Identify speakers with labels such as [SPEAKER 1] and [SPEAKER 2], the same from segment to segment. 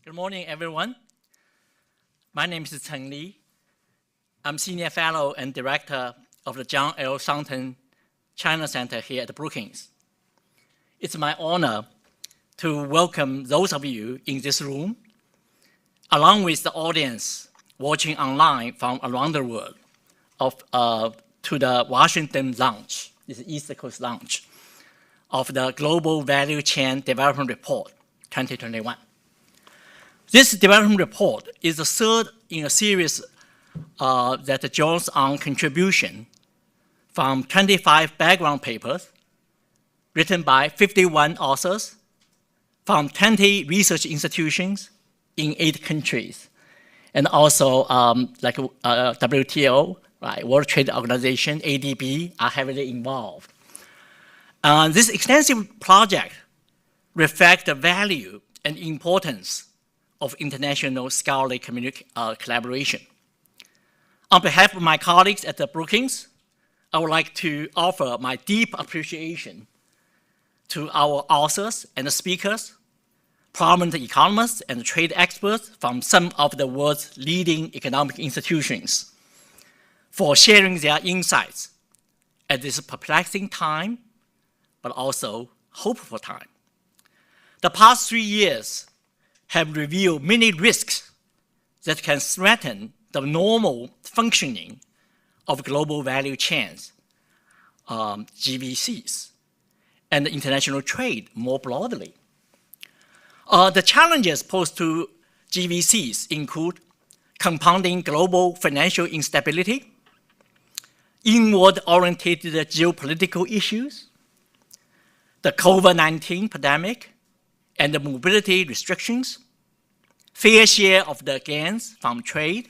[SPEAKER 1] Good morning, everyone. My name is Cheng Li. I'm Senior Fellow and Director of the John L. Thornton China Center here at Brookings. It's my honor to welcome those of you in this room, along with the audience watching online from around the world, to the Washington launch, this is East Coast launch, of the Global Value Chain Development Report 2021. This development report is the third in a series that draws on contribution from 25 background papers written by 51 authors from 20 research institutions in 8 countries, and also like WTO, right, World Trade Organization, ADB are heavily involved. This extensive project reflects the value and importance of international scholarly collaboration. On behalf of my colleagues at the Brookings, I would like to offer my deep appreciation to our authors and speakers, prominent economists and trade experts from some of the world's leading economic institutions for sharing their insights at this perplexing time, but also hopeful time. The past 3 years have revealed many risks that can threaten the normal functioning of global value chains, GVCs, and international trade more broadly. The challenges posed to GVCs include compounding global financial instability, inward-oriented geopolitical issues, the COVID-19 pandemic, and the mobility restrictions, fair share of the gains from trade,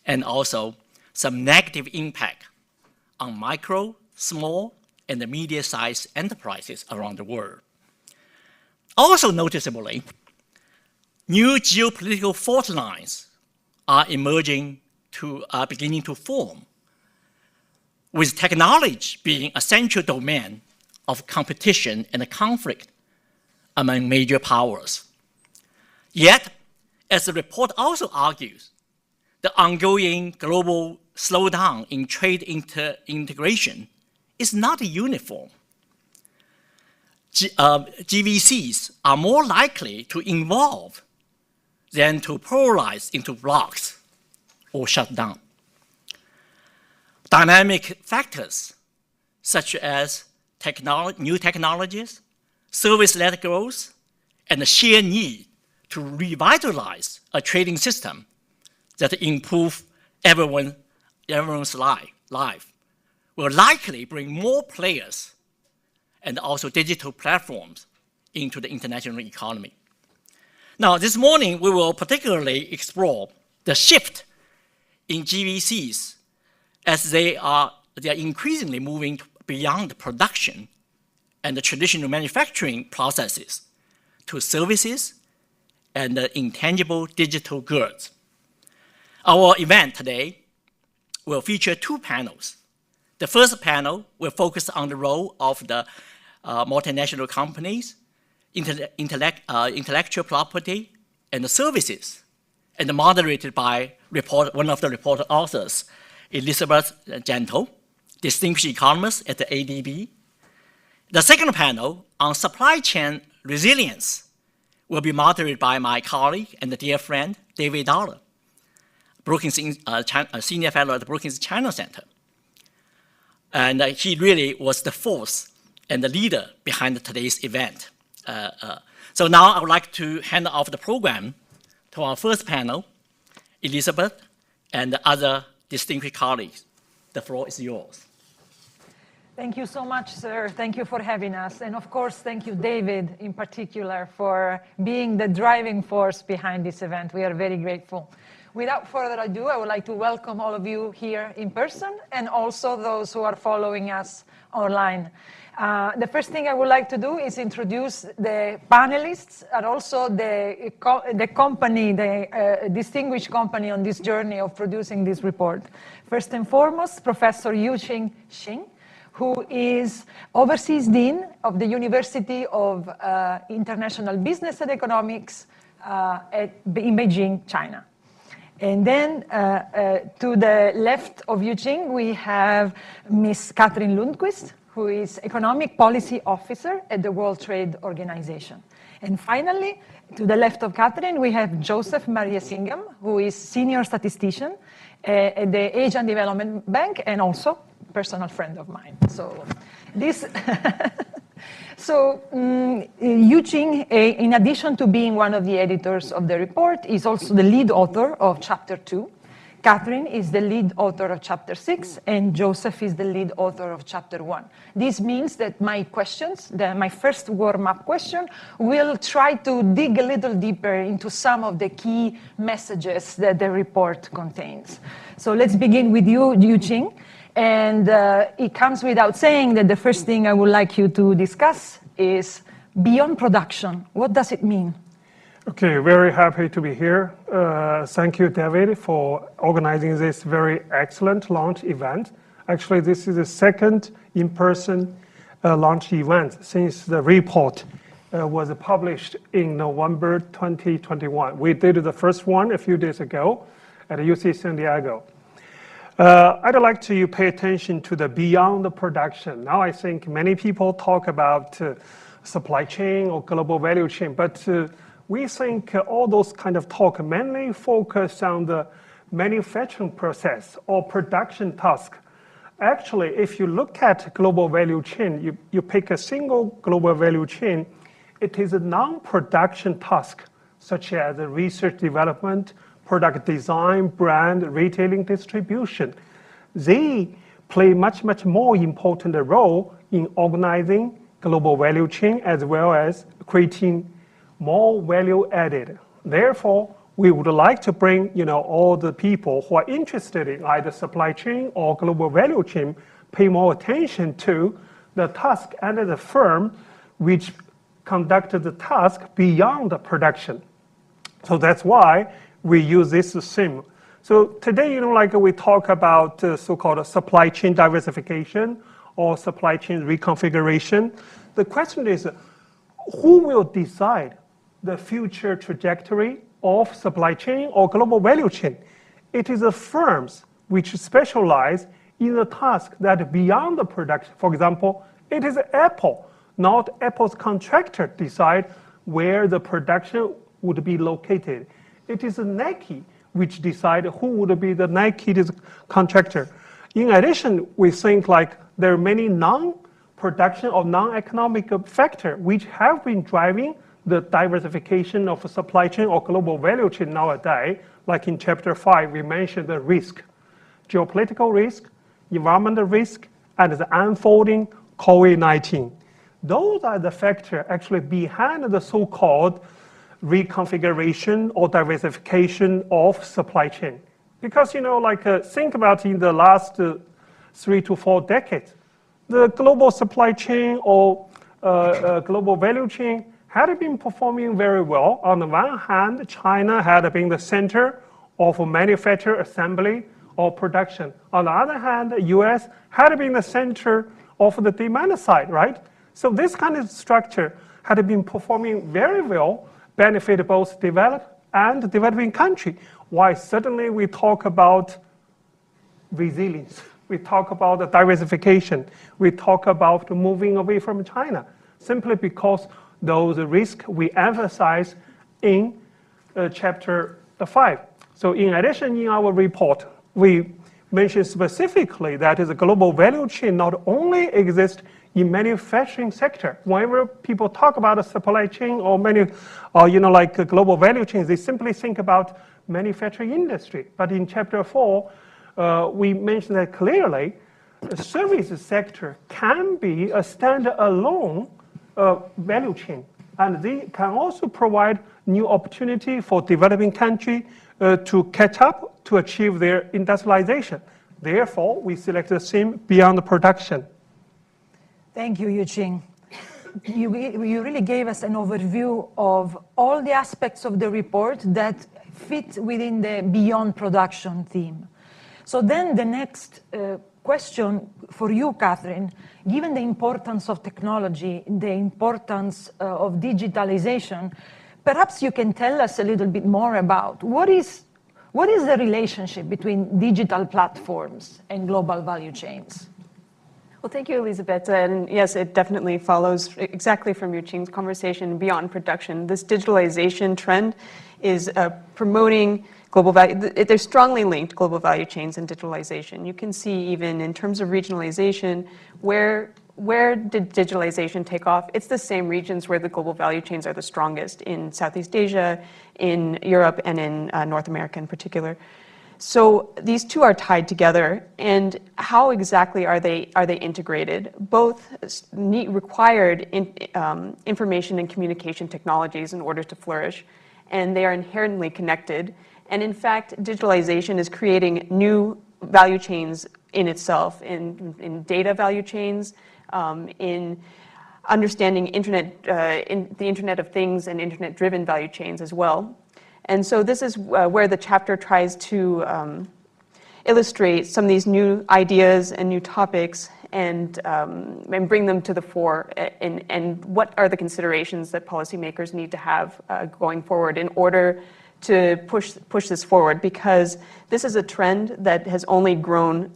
[SPEAKER 1] and also some negative impact on micro, small, and medium-sized enterprises around the world. Also noticeably, new geopolitical fault lines are beginning to form, with technology being a central domain of competition and conflict among major powers. Yet, as the report also argues, the ongoing global slowdown in trade integration is not uniform. GVCs are more likely to evolve than to polarize into blocks or shut down. Dynamic factors such as new technologies, service-led growth, and the sheer need to revitalize a trading system that improves everyone's life will likely bring more players and also digital platforms into the international economy. Now, this morning, we will particularly explore the shift in GVCs as they are increasingly moving beyond production and the traditional manufacturing processes to services and the intangible digital goods. Our event today will feature 2 panels. The first panel will focus on the role of the multinational companies, intellectual property, and the services, and moderated by one of the report authors, Elizabeth Gentle, distinguished economist at the ADB. The second panel on supply chain resilience will be moderated by my colleague and dear friend, David Dollar, Brookings Senior Fellow at the Brookings China Center. And he really was the force and the leader behind today's event. So now I would like to hand off the program to our first panel, Elizabeth and the other distinguished colleagues. The floor is yours.
[SPEAKER 2] Thank you so much, sir. Thank you for having us. And of course, thank you, David, in particular, for being the driving force behind this event. We are very grateful. Without further ado, I would like to welcome all of you here in person and also those who are following us online. The first thing I would like to do is introduce the panelists and also the company, the distinguished company on this journey of producing this report. First and foremost, Professor Yuxing Xing, who is Overseas Dean of the University of International Business and Economics, in Beijing, China. And then to the left of Yuqing, we have Ms. Catherine Lundquist, who is Economic Policy Officer at the World Trade Organization. And finally, to the left of Catherine, we have Joseph Mariasingham, who is Senior Statistician at the Asian Development Bank and also a personal friend of mine. So this... Yuqing, in addition to being one of the editors of the report, is also the lead author of Chapter 2. Catherine is the lead author of Chapter 6, and Joseph is the lead author of Chapter 1. This means that my questions, my first warm-up question, will try to dig a little deeper into some of the key messages that the report contains. So let's begin with you, Yuqing. And it comes without saying that the first thing I would like you to discuss is beyond production. What does it mean?
[SPEAKER 3] Okay, very happy to be here. Thank you, David, for organizing this very excellent launch event. Actually, this is the second in-person launch event since the report was published in November 2021. We did the first one a few days ago at UC San Diego. I'd like to pay attention to the beyond the production. Now I think many people talk about supply chain or global value chain, but we think all those kind of talk mainly focus on the manufacturing process or production task. Actually, if you look at global value chain, you pick a single global value chain, it is a non-production task, such as research development, product design, brand, retailing, distribution. They play much more important role in organizing global value chain as well as creating more value added. Therefore, we would like to bring all the people who are interested in either supply chain or global value chain pay more attention to the task and the firm which conducted the task beyond the production. So that's why we use this theme. So today, we talk about so-called supply chain diversification or supply chain reconfiguration. The question is, who will decide the future trajectory of supply chain or global value chain? It is the firms which specialize in the task that beyond the production. For example, it is Apple, not Apple's contractor decide where the production would be located. It is Nike which decide who would be the Nike's contractor. In addition, we think there are many non-production or non-economic factors which have been driving the diversification of supply chain or global value chain nowadays. Like in Chapter 5, we mentioned the risk, geopolitical risk, environmental risk, and the unfolding COVID-19. Those are the factors actually behind the so-called reconfiguration or diversification of supply chain. Because, think about in the last 3 to 4 decades, the global supply chain or global value chain had been performing very well. On the one hand, China had been the center of manufacture, assembly, or production. On the other hand, the US had been the center of the demand side, right? So this kind of structure had been performing very well, benefit both developed and developing country. Why suddenly we talk about resilience, we talk about the diversification, we talk about moving away from China, simply because those risks we emphasize in Chapter 5. So in addition, in our report, we mention specifically that the global value chain not only exists in manufacturing sector. Whenever people talk about a supply chain or global value chain, they simply think about manufacturing industry. But in Chapter 4, we mentioned that clearly, the service sector can be a standalone value chain, and they can also provide new opportunity for developing country to catch up to achieve their industrialization. Therefore, we select the theme beyond the production.
[SPEAKER 2] Thank you, Yuqing. You really gave us an overview of all the aspects of the report that fit within the beyond production theme. So then the next question for you, Catherine, given the importance of technology, the importance of digitalization, Perhaps you can tell us a little bit more about what is the relationship between digital platforms and global value chains?
[SPEAKER 4] Well, thank you, Elizabeth. And yes, it definitely follows exactly from Yuqing's conversation beyond production. This digitalization trend is promoting global value. They're strongly linked, global value chains and digitalization. You can see even in terms of regionalization, where did digitalization take off? It's the same regions where the global value chains are the strongest, in Southeast Asia, in Europe, and in North America in particular. So these two are tied together, and how exactly are they integrated? Both required information and communication technologies in order to flourish, and they are inherently connected. And in fact, digitalization is creating new value chains in itself, in data value chains, in understanding the Internet of Things and Internet-driven value chains as well. And so this is where the chapter tries to illustrate some of these new ideas and new topics and bring them to the fore, and what are the considerations that policymakers need to have going forward in order to push this forward, because this is a trend that has only grown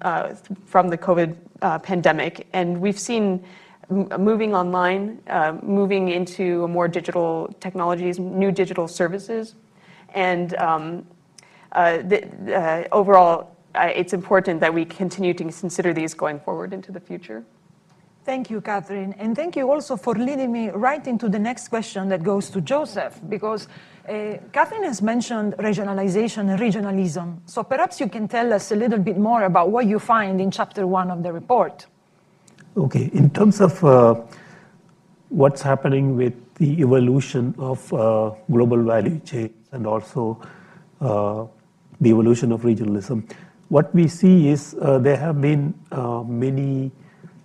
[SPEAKER 4] from the COVID pandemic, and we've seen moving online, moving into more digital technologies, new digital services. And overall, it's important that we continue to consider these going forward into the future.
[SPEAKER 2] Thank you, Catherine. And thank you also for leading me right into the next question that goes to Joseph, because Catherine has mentioned regionalization and regionalism. So perhaps you can tell us a little bit more about what you find in chapter 1 of the report.
[SPEAKER 5] Okay, in terms of what's happening with the evolution of global value chains and also the evolution of regionalism, what we see is there have been many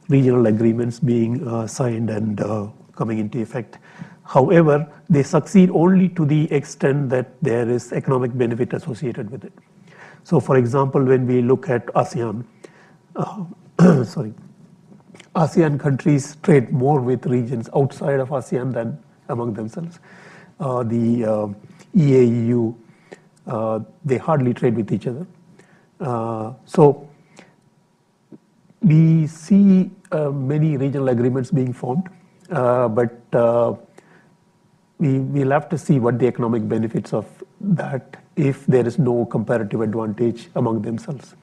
[SPEAKER 5] regional agreements being signed and coming into effect. However, they succeed only to the extent that there is economic benefit associated with it. So, for example, when we look at ASEAN, ASEAN countries trade more with regions outside of ASEAN than among themselves. The EAEU, they hardly trade with each other. So we see many regional agreements being formed, but we'll have to see what the economic benefits of that if there is no comparative advantage among themselves.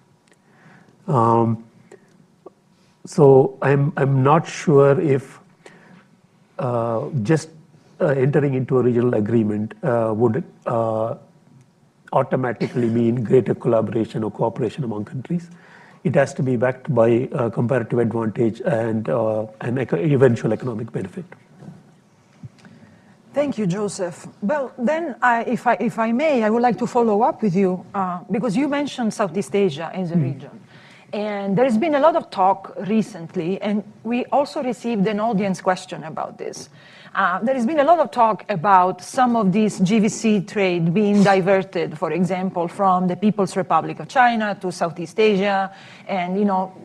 [SPEAKER 5] So I'm not sure if just entering into a regional agreement would automatically mean greater collaboration or cooperation among countries. It has to be backed by comparative advantage and an eventual economic benefit.
[SPEAKER 2] Thank you, Joseph. Well, then, if I may, I would like to follow up with you, because you mentioned Southeast Asia as a region. And there has been a lot of talk recently, and we also received an audience question about this. There has been a lot of talk about some of this GVC trade being diverted, for example, from the People's Republic of China to Southeast Asia, and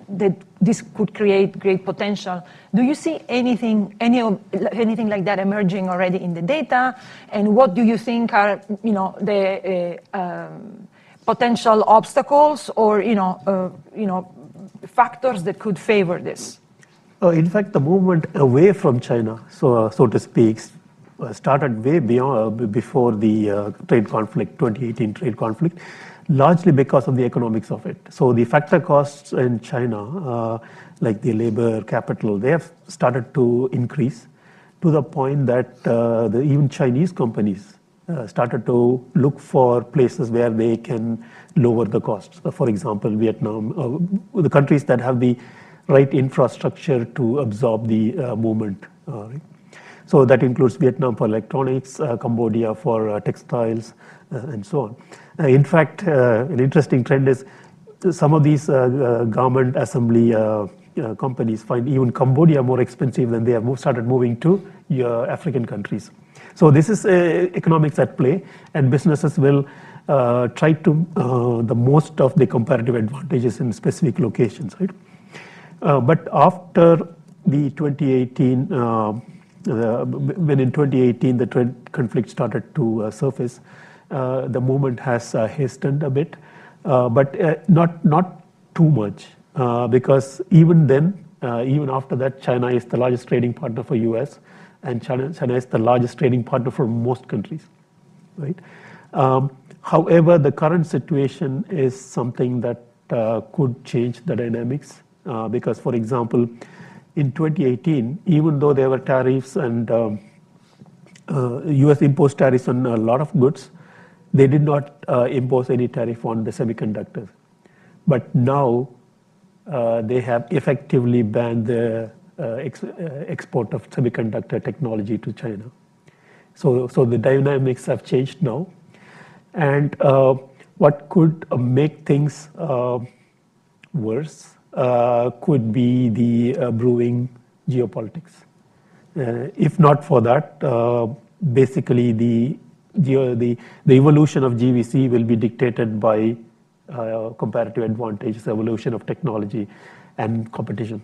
[SPEAKER 2] that this could create great potential. Do you see anything like that emerging already in the data? And what do you think are the potential obstacles or factors that could favor this?
[SPEAKER 5] In fact, the movement away from China, so to speak, started way before the trade conflict, 2018 trade conflict, largely because of the economics of it. So the factor costs in China, like the labor capital, they have started to increase to the point that even Chinese companies started to look for places where they can lower the costs. For example, Vietnam, the countries that have the right infrastructure to absorb the movement. Right? So that includes Vietnam for electronics, Cambodia for textiles, and so on. In fact, an interesting trend is some of these garment assembly companies find even Cambodia more expensive than they have started moving to African countries. So this is economics at play, and businesses will try to the most of the comparative advantages in specific locations, right? But after the 2018 when in 2018 the trade conflict started to surface, the movement has hastened a bit, but not too much, because even then, even after that, China is the largest trading partner for US, and China is the largest trading partner for most countries, right? However, the current situation is something that could change the dynamics, because, for example, in 2018, even though there were tariffs and US imposed tariffs on a lot of goods, they did not impose any tariff on the semiconductors. But now they have effectively banned the export of semiconductor technology to China. So the dynamics have changed now. And what could make things worse could be the brewing geopolitics. If not for that, basically the evolution of GVC will be dictated by comparative advantages, evolution of technology, and competition.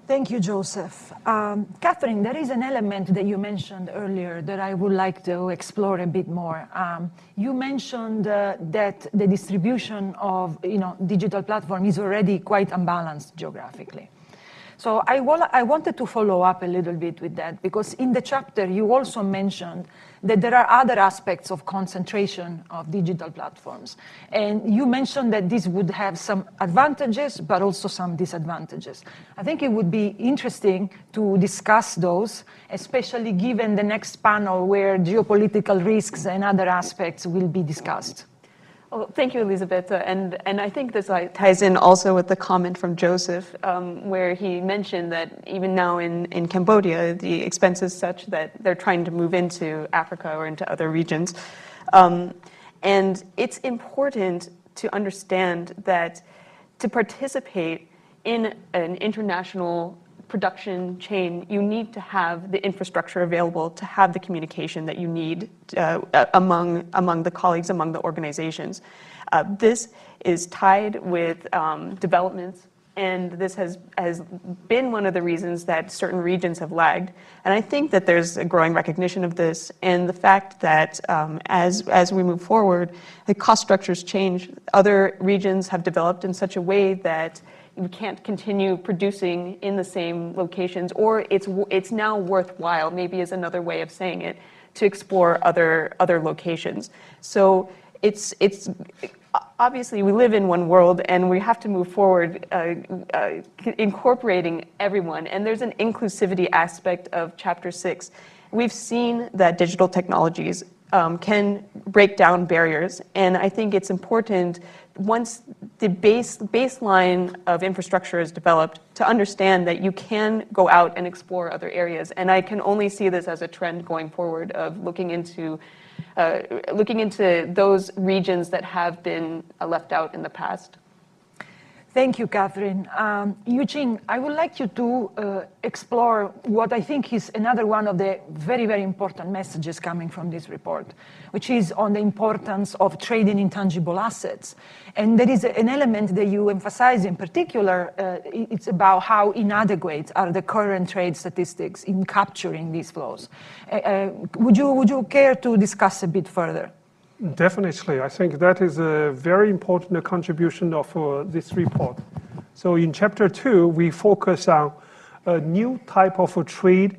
[SPEAKER 2] Thank you, Joseph. Catherine, there is an element that you mentioned earlier that I would like to explore a bit more. You mentioned that the distribution of digital platform is already quite unbalanced geographically. So I wanted to follow up a little bit with that, because in the chapter you also mentioned that there are other aspects of concentration of digital platforms. And you mentioned that this would have some advantages, but also some disadvantages. I think it would be interesting to discuss those, especially given the next panel where geopolitical risks and other aspects will be discussed.
[SPEAKER 4] Well, thank you, Elizabeth. And I think this ties in also with the comment from Joseph, where he mentioned that even now in Cambodia, the expense is such that they're trying to move into Africa or into other regions. And it's important to understand that to participate in an international production chain, you need to have the infrastructure available to have the communication that you need among the colleagues, among the organizations. This is tied with developments, and this has been one of the reasons that certain regions have lagged. And I think that there's a growing recognition of this, and the fact that as we move forward, the cost structures change. Other regions have developed in such a way that we can't continue producing in the same locations, or it's now worthwhile, maybe is another way of saying it, to explore other locations. So it's obviously we live in one world, and we have to move forward incorporating everyone. And there's an inclusivity aspect of Chapter 6. We've seen that digital technologies can break down barriers, and I think it's important, once the baseline of infrastructure is developed, to understand that you can go out and explore other areas. And I can only see this as a trend going forward of looking into those regions that have been left out in the past.
[SPEAKER 2] Thank you, Catherine. Eugene, I would like you to explore what I think is another one of the very, very important messages coming from this report, which is on the importance of trading intangible assets. And there is an element that you emphasize in particular. It's about how inadequate are the current trade statistics in capturing these flows. Would you care to discuss a bit further?
[SPEAKER 3] Definitely. I think that is a very important contribution of this report. So in Chapter 2, we focus on a new type of trade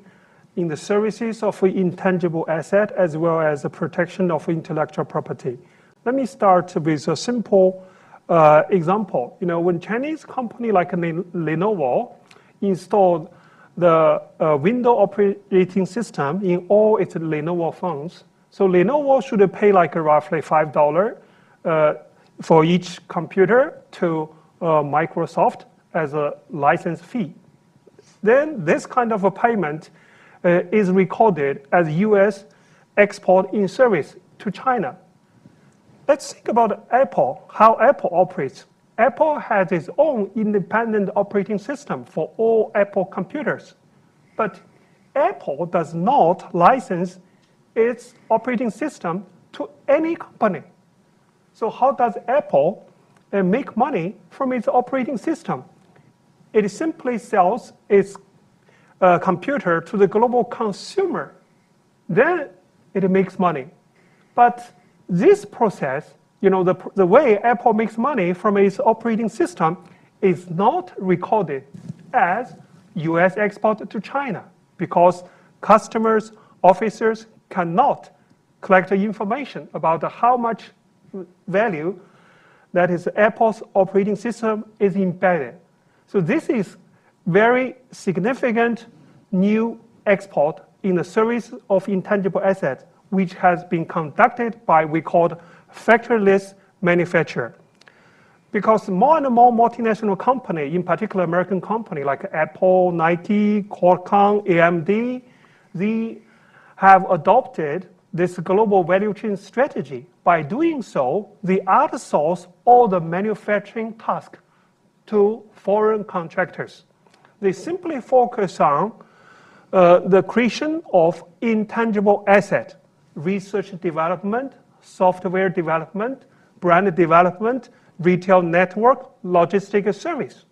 [SPEAKER 3] in the services of intangible asset, as well as the protection of intellectual property. Let me start with a simple example. When Chinese company like Lenovo installed the Windows operating system in all its Lenovo phones, so Lenovo should pay like roughly $5 for each computer to Microsoft as a license fee. Then this kind of a payment is recorded as US export in service to China. Let's think about Apple, how Apple operates. Apple has its own independent operating system for all Apple computers. But Apple does not license its operating system to any company. So how does Apple make money from its operating system? It simply sells its computer to the global consumer, then it makes money. But this process, the way Apple makes money from its operating system is not recorded as US export to China because customers, officers cannot collect the information about how much value that is Apple's operating system is embedded. So this is very significant new export in the service of intangible assets, which has been conducted by we call factorless manufacture. Because more and more multinational companies, in particular American companies like Apple, Nike, Qualcomm, AMD, they have adopted this global value chain strategy. By doing so, they outsource all the manufacturing tasks to foreign contractors. They simply focus on the creation of intangible assets, research and development, software development, brand development, retail network, logistics service.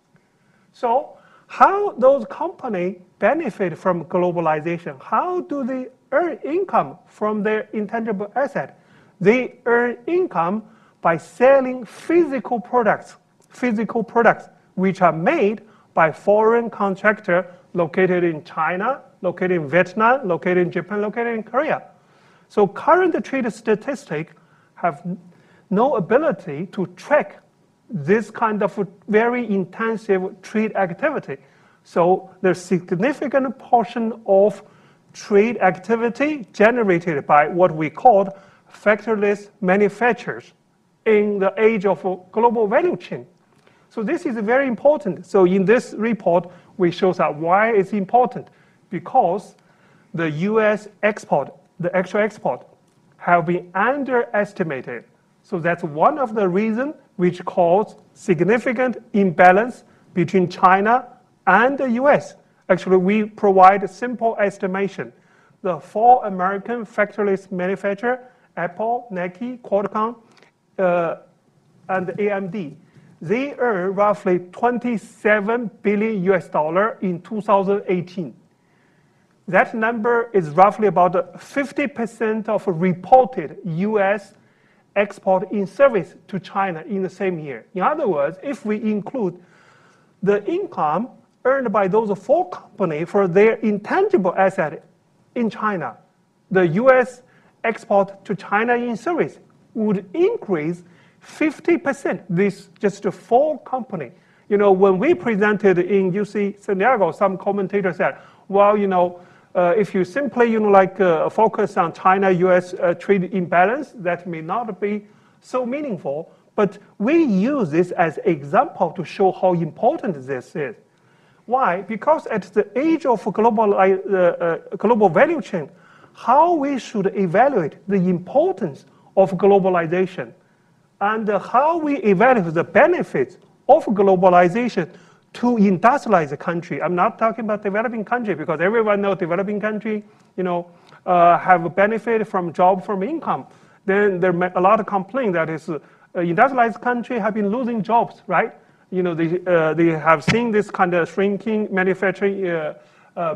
[SPEAKER 3] So how those companies benefit from globalization? How do they earn income from their intangible asset? They earn income by selling physical products which are made by foreign contractors located in China, located in Vietnam, located in Japan, located in Korea. So current trade statistics have no ability to track this kind of very intensive trade activity. So there's significant portion of trade activity generated by what we call factorless manufacturers in the age of a global value chain. So this is very important. So in this report, we show that why it's important. Because the US export, the actual export, have been underestimated. So that's one of the reasons which caused significant imbalance between China and the US. Actually, we provide a simple estimation. The 4 American factorless manufacturers, Apple, Nike, Qualcomm, and AMD, they earn roughly $27 billion in 2018. That number is roughly about 50% of reported US export in service to China in the same year. In other words, if we include the income earned by those 4 companies for their intangible asset in China, the US export to China in service would increase 50%. This just 4 companies. When we presented in UC San Diego, some commentators said, well, if you simply, focus on China-US trade imbalance, that may not be so meaningful. But we use this as an example to show how important this is. Why? Because at the age of global value chain, how we should evaluate the importance of globalization and how we evaluate the benefits of globalization to industrialize the country. I'm not talking about developing country because everyone knows developing country, have benefit from job, from income. Then there are a lot of complaints that is industrialized country have been losing jobs, right? They have seen this kind of shrinking manufacturing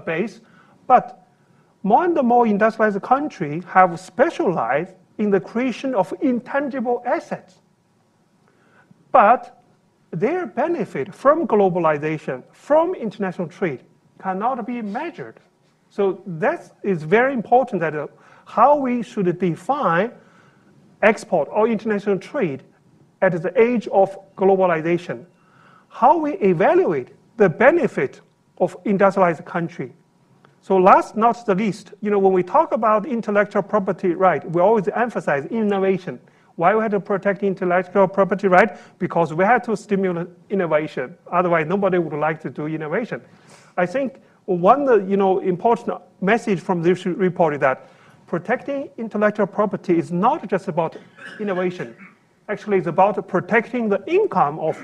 [SPEAKER 3] base. But more and more industrialized countries have specialized in the creation of intangible assets. But their benefit from globalization, from international trade, cannot be measured. So that is very important that how we should define export or international trade at the age of globalization. How we evaluate the benefit of industrialized country. So last not the least, when we talk about intellectual property right, we always emphasize innovation. Why we have to protect intellectual property right? Because we have to stimulate innovation. Otherwise, nobody would like to do innovation. I think one important message from this report is that protecting intellectual property is not just about innovation. Actually, it's about protecting the income of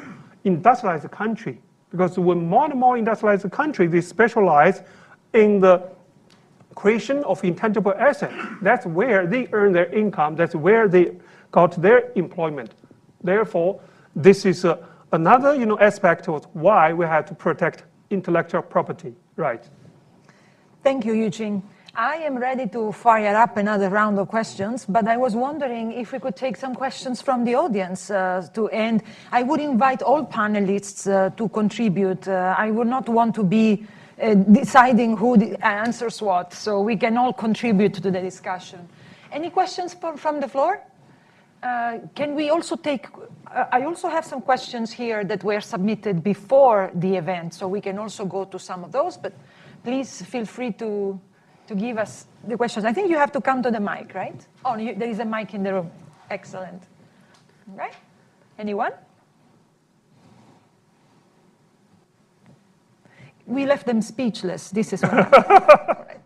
[SPEAKER 3] industrialized country. Because when more and more industrialized countries, they specialize in the creation of intangible assets. That's where they earn their income. That's where they got their employment. Therefore, this is another aspect of why we have to protect intellectual property rights.
[SPEAKER 2] Thank you, Eugene. I am ready to fire up another round of questions, but I was wondering if we could take some questions from the audience to end. I would invite all panelists to contribute. I would not want to be deciding who answers what, so we can all contribute to the discussion. Any questions from the floor? Can we also take, I also have some questions here that were submitted before the event, so we can also go to some of those, but please feel free to give us the questions. I think you have to come to the mic, right? Oh, there is a mic in the room. Excellent. All right. Anyone? We left them speechless. This is what right.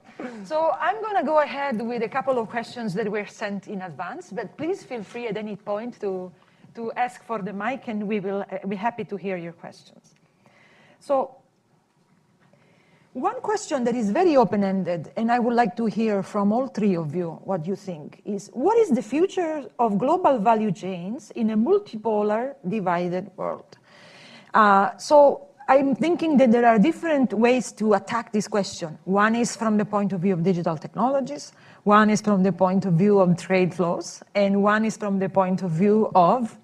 [SPEAKER 2] So I'm going to go ahead with a couple of questions that were sent in advance, but please feel free at any point to ask for the mic, and we will be happy to hear your questions. So one question that is very open-ended, and I would like to hear from all three of you what you think, is what is the future of global value chains in a multipolar, divided world? So I'm thinking that there are different ways to attack this question. One is from the point of view of digital technologies, one is from the point of view of trade flows, and one is from the point of view of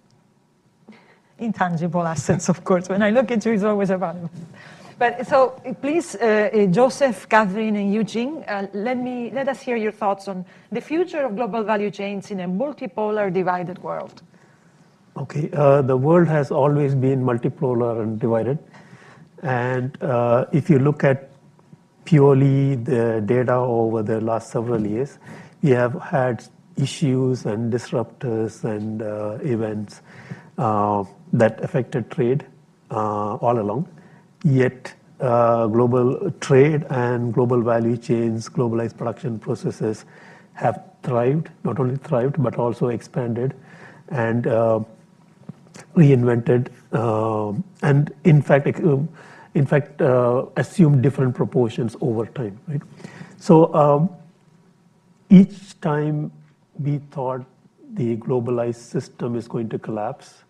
[SPEAKER 2] intangible assets, of course. When I look at you, it's always about them. But so please, Joseph, Catherine, and Eugene, let us hear your thoughts on the future of global value chains in a multipolar, divided world.
[SPEAKER 5] Okay, the world has always been multipolar and divided. And if you look at purely the data over the last several years, we have had issues and disruptors and events that affected trade all along. Yet global trade and global value chains, globalized production processes have thrived, not only thrived, but also expanded and reinvented, and in fact, assumed different proportions over time. Right? So each time we thought the globalized system is going to collapse,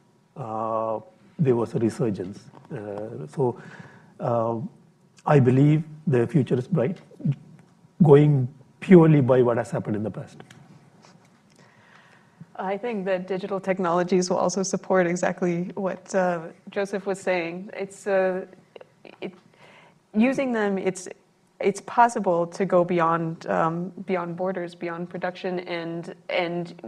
[SPEAKER 5] there was a resurgence. So I believe the future is bright, going purely by what has happened in the past.
[SPEAKER 4] I think that digital technologies will also support exactly what Joseph was saying. Using them, it's possible to go beyond borders, beyond production, and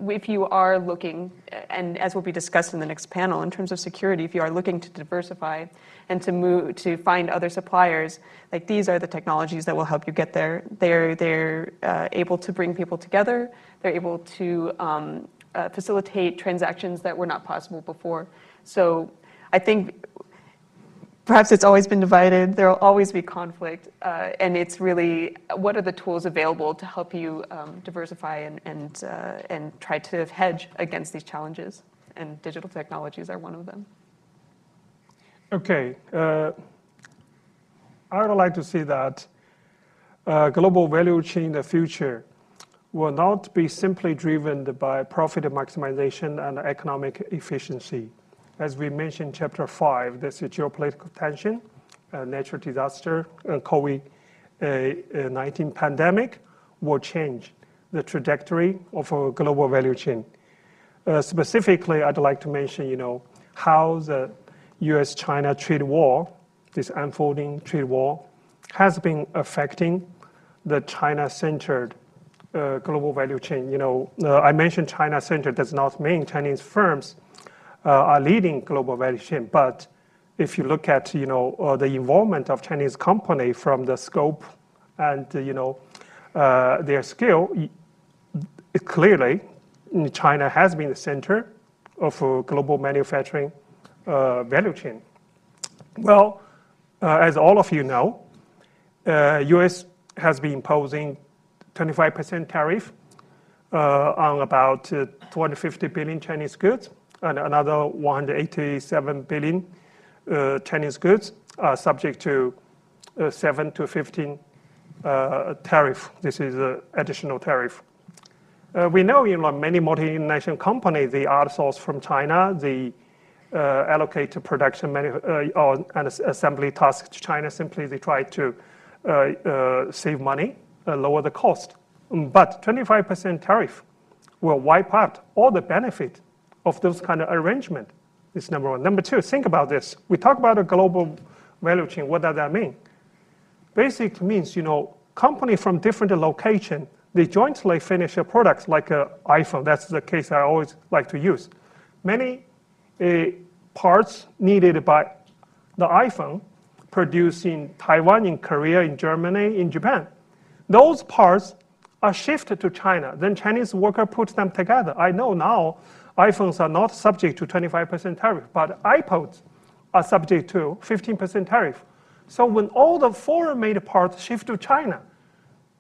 [SPEAKER 4] if you are looking, and as will be discussed in the next panel, in terms of security, if you are looking to diversify and to find other suppliers, like these are the technologies that will help you get there. They're able to bring people together. They're able to facilitate transactions that were not possible before. So I think perhaps it's always been divided. There will always be conflict, and it's really what are the tools available to help you diversify and try to hedge against these challenges. And digital technologies are one of them.
[SPEAKER 3] Okay, I would like to see that global value chain in the future will not be simply driven by profit maximization and economic efficiency. As we mentioned in Chapter 5, there's a geopolitical tension, natural disaster, COVID-19 pandemic will change the trajectory of a global value chain. Specifically, I'd like to mention, how the U.S.-China trade war, this unfolding trade war, has been affecting the China-centered global value chain. I mentioned China-centered does not mean Chinese firms are leading global value chain. But if you look at the involvement of Chinese company from the scope and their scale, clearly China has been the center of global manufacturing value chain. Well, as all of you know, U.S. has been imposing 25% tariff on about 250 billion Chinese goods, and another 187 billion Chinese goods are subject to 7 to 15 tariff. This is an additional tariff. We know many multinational companies, they outsource from China, they allocate production and assembly tasks to China. Simply they try to save money, lower the cost. But 25% tariff will wipe out all the benefit of those kind of arrangement. This is number one. Number two, think about this. We talk about a global value chain. What does that mean? Basically means, company from different location, they jointly finish a product like an iPhone. That's the case I always like to use. Many parts needed by the iPhone produced in Taiwan, in Korea, in Germany, in Japan. Those parts are shifted to China. Then Chinese worker puts them together. I know now iPhones are not subject to 25% tariff, but iPods are subject to 15% tariff. So when all the foreign-made parts shift to China,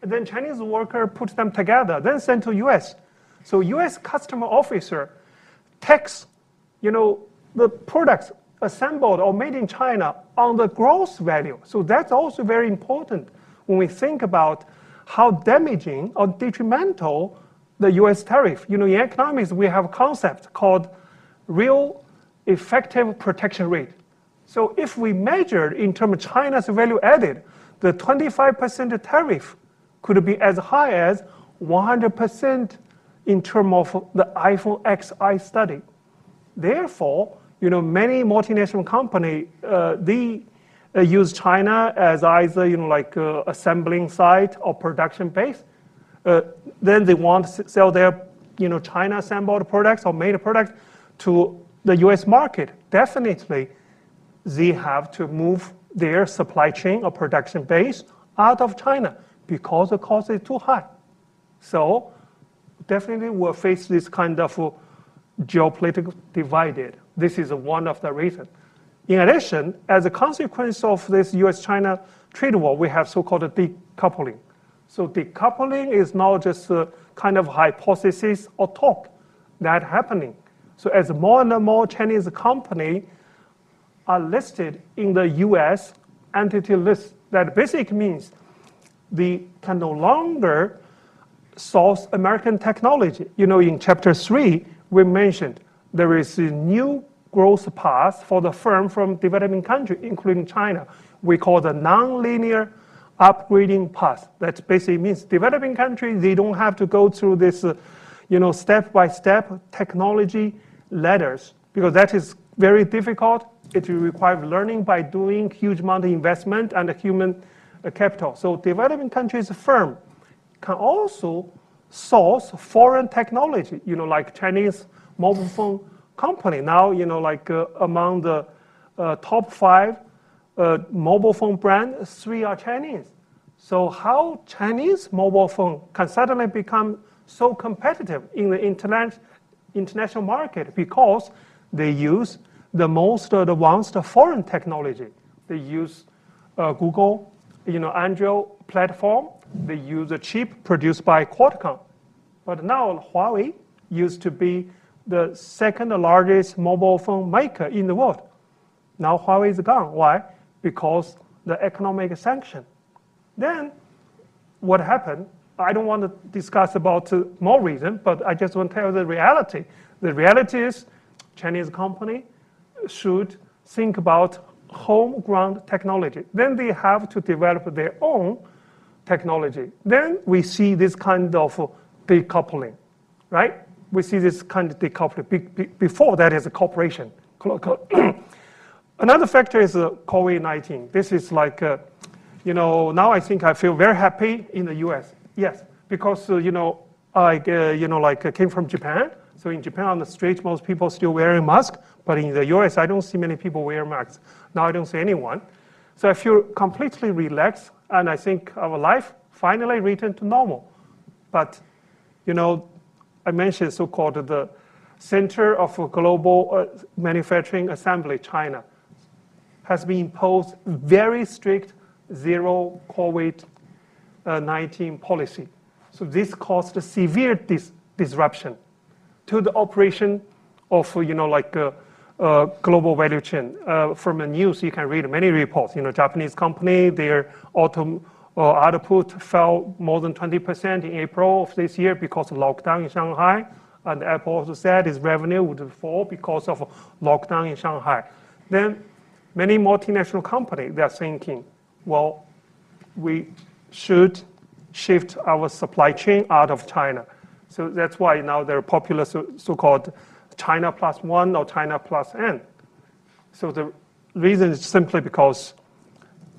[SPEAKER 3] then Chinese worker puts them together, then send to US. So US customer officer tax, the products assembled or made in China on the gross value. So that's also very important when we think about how damaging or detrimental the US tariff. In economics, we have a concept called real effective protection rate. So if we measured in terms of China's value added, the 25% tariff could be as high as 100% in terms of the iPhone XI study. Therefore, many multinational companies, they use China as either, assembling site or production base. Then they want to sell their, China assembled products or made products to the US market. Definitely, they have to move their supply chain or production base out of China because the cost is too high. So definitely we'll face this kind of geopolitical divided. This is one of the reasons. In addition, as a consequence of this US-China trade war, we have so-called decoupling. So decoupling is not just a kind of hypothesis or talk that happening. So as more and more Chinese companies are listed in the US entity list, that basically means they can no longer source American technology. In chapter 3, we mentioned there is a new growth path for the firm from developing countries, including China. We call the nonlinear upgrading path. That basically means developing countries, they don't have to go through this, step-by-step technology ladders, because that is very difficult. It will require learning by doing huge amount of investment and human capital. So developing countries firm can also source foreign technology, like Chinese mobile phone company. Now, among the top 5 mobile phone brands, 3 are Chinese. So how Chinese mobile phone can suddenly become so competitive in the international market? Because they use the most advanced foreign technology. They use Google, Android platform. They use a chip produced by Qualcomm. But now Huawei used to be the second largest mobile phone maker in the world. Now Huawei is gone. Why? Because the economic sanction. Then what happened? I don't want to discuss about more reason, but I just want to tell you the reality. The reality is Chinese company should think about homegrown technology. Then they have to develop their own technology. Then we see this kind of decoupling, right? We see this kind of decoupling. Before that is a cooperation. Another factor is COVID-19. This is like, now I think I feel very happy in the US. Yes, because, I came from Japan. So in Japan on the street, most people still wearing masks. But in the US, I don't see many people wearing masks. Now I don't see anyone. So I feel completely relaxed. And I think our life finally returned to normal. But, I mentioned so-called the Center of Global Manufacturing Assembly, China, has been imposed very strict zero COVID-19 policy. So this caused severe disruption to the operation of, global value chain. From the news, you can read many reports. Japanese company, their auto output fell more than 20% in April of this year because of lockdown in Shanghai. And Apple also said its revenue would fall because of lockdown in Shanghai. Then many multinational companies, they're thinking, well, we should shift our supply chain out of China. So that's why now there are popular so-called China plus one or China plus N. So the reason is simply because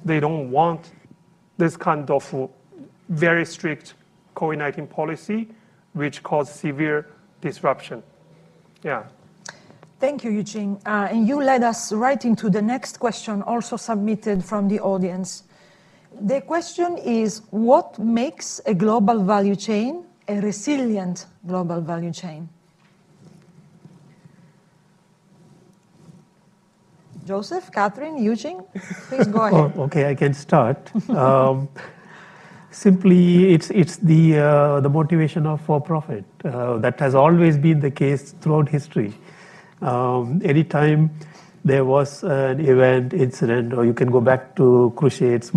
[SPEAKER 3] they don't want this kind of very strict COVID-19 policy, which caused severe disruption. Yeah.
[SPEAKER 2] Thank you, Eugene. And you led us right into the next question, also submitted from the audience. The question is, what makes a global value chain a resilient global value chain? Joseph, Catherine, Eugene, please go ahead.
[SPEAKER 5] Oh, okay, I can start. Simply, it's the motivation of for profit. That has always been the case throughout history. Anytime there was an event, incident, or you can go back to Crusades,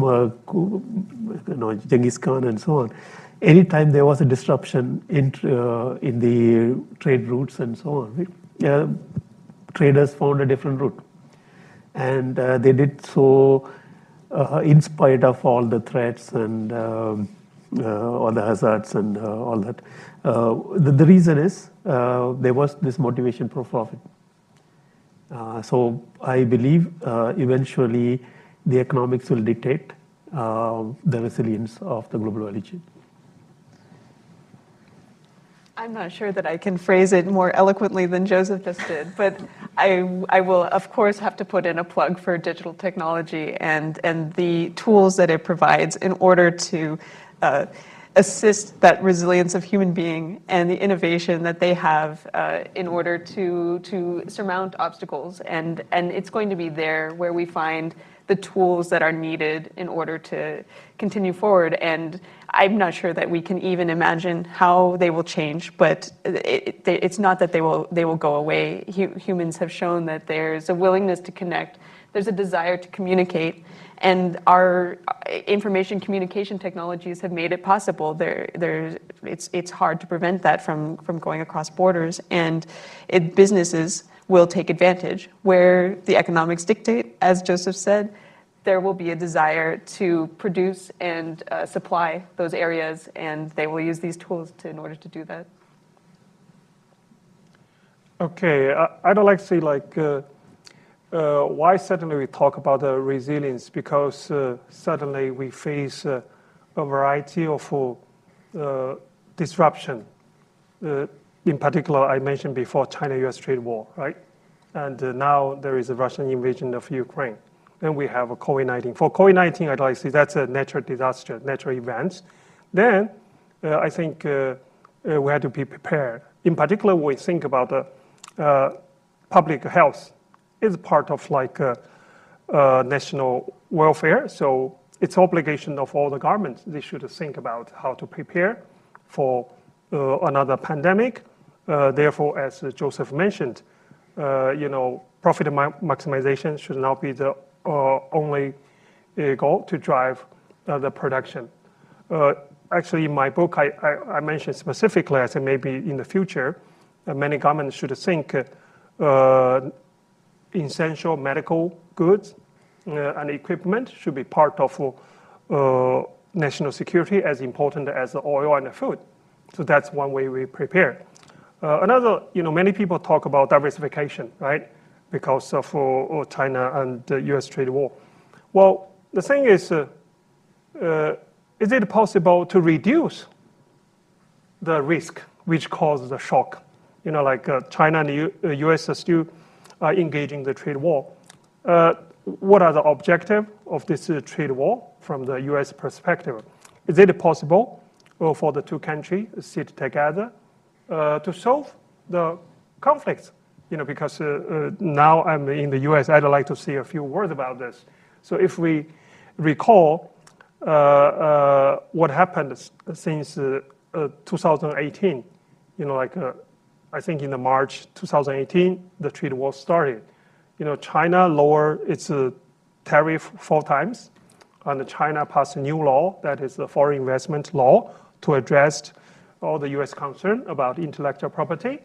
[SPEAKER 5] Genghis Khan, and so on. Anytime there was a disruption in the trade routes and so on, traders found a different route, and they did so in spite of all the threats and all the hazards and all that. The reason is there was this motivation for profit. So I believe eventually the economics will dictate the resilience of the global value chain.
[SPEAKER 4] I'm not sure that I can phrase it more eloquently than Joseph just did, but I will, of course, have to put in a plug for digital technology and the tools that it provides in order to assist that resilience of human being and the innovation that they have in order to surmount obstacles. And it's going to be there where we find the tools that are needed in order to continue forward. And I'm not sure that we can even imagine how they will change, but it's not that they will go away. Humans have shown that there's a willingness to connect, there's a desire to communicate, and our information communication technologies have made it possible. It's hard to prevent that from going across borders, and businesses will take advantage. Where the economics dictate, as Joseph said, there will be a desire to produce and supply those areas, and they will use these tools in order to do that.
[SPEAKER 3] Okay, I'd like to say why suddenly we talk about the resilience, because suddenly we face a variety of disruption. In particular, I mentioned before China-US trade war, right? And now there is a Russian invasion of Ukraine. Then we have a COVID-19. For COVID-19, I'd like to say that's a natural disaster, natural event. Then I think we have to be prepared. In particular, when we think about the public health, is part of national welfare. So it's obligation of all the governments. They should think about how to prepare for another pandemic. Therefore, as Joseph mentioned, profit maximization should not be the only goal to drive the production. Actually, in my book, I mentioned specifically, I said maybe in the future, many governments should think essential medical goods and equipment should be part of national security as important as the oil and the food. So that's one way we prepare. Another, many people talk about diversification, right? Because of China and the US trade war. Well, the thing is it possible to reduce the risk which caused the shock? China and the US are still engaging the trade war. What are the objectives of this trade war from the US perspective? Is it possible for the two countries to sit together to solve the conflicts? Because now I'm in the US, I'd like to say a few words about this. So if we recall what happened since 2018, I think in the March 2018, the trade war started. China lowered its tariff 4 times, and China passed a new law, that is the foreign investment law, to address all the US concern about intellectual property.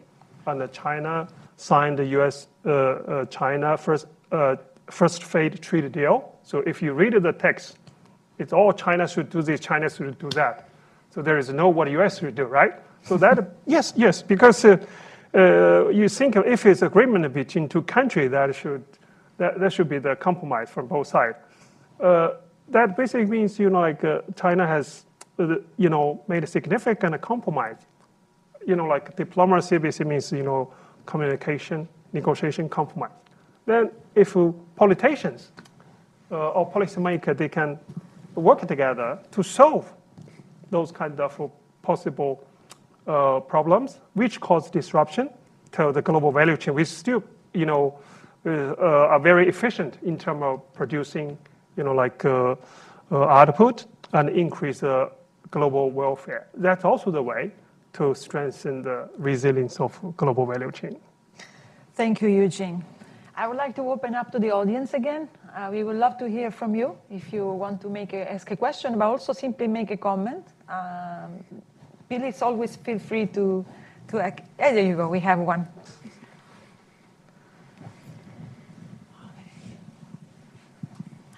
[SPEAKER 3] And China signed the US-China first trade treaty deal. So if you read the text, It's all China should do this, China should do that. So there is no what US should do, right? So that, yes, because you think if it's agreement between two countries, that should be the compromise from both sides. That basically means, China has, made a significant compromise. Like diplomacy basically means, communication, negotiation, compromise. Then if politicians or policymakers, they can work together to solve those kind of possible problems, which cause disruption to the global value chain, which still, are very efficient in terms of producing, output and increase global welfare. That's also the way to strengthen the resilience of global value chain.
[SPEAKER 2] Thank you, Eugene. I would like to open up to the audience again. We would love to hear from you if you want to ask a question, but also simply make a comment. Please always feel free to there you go, we have one.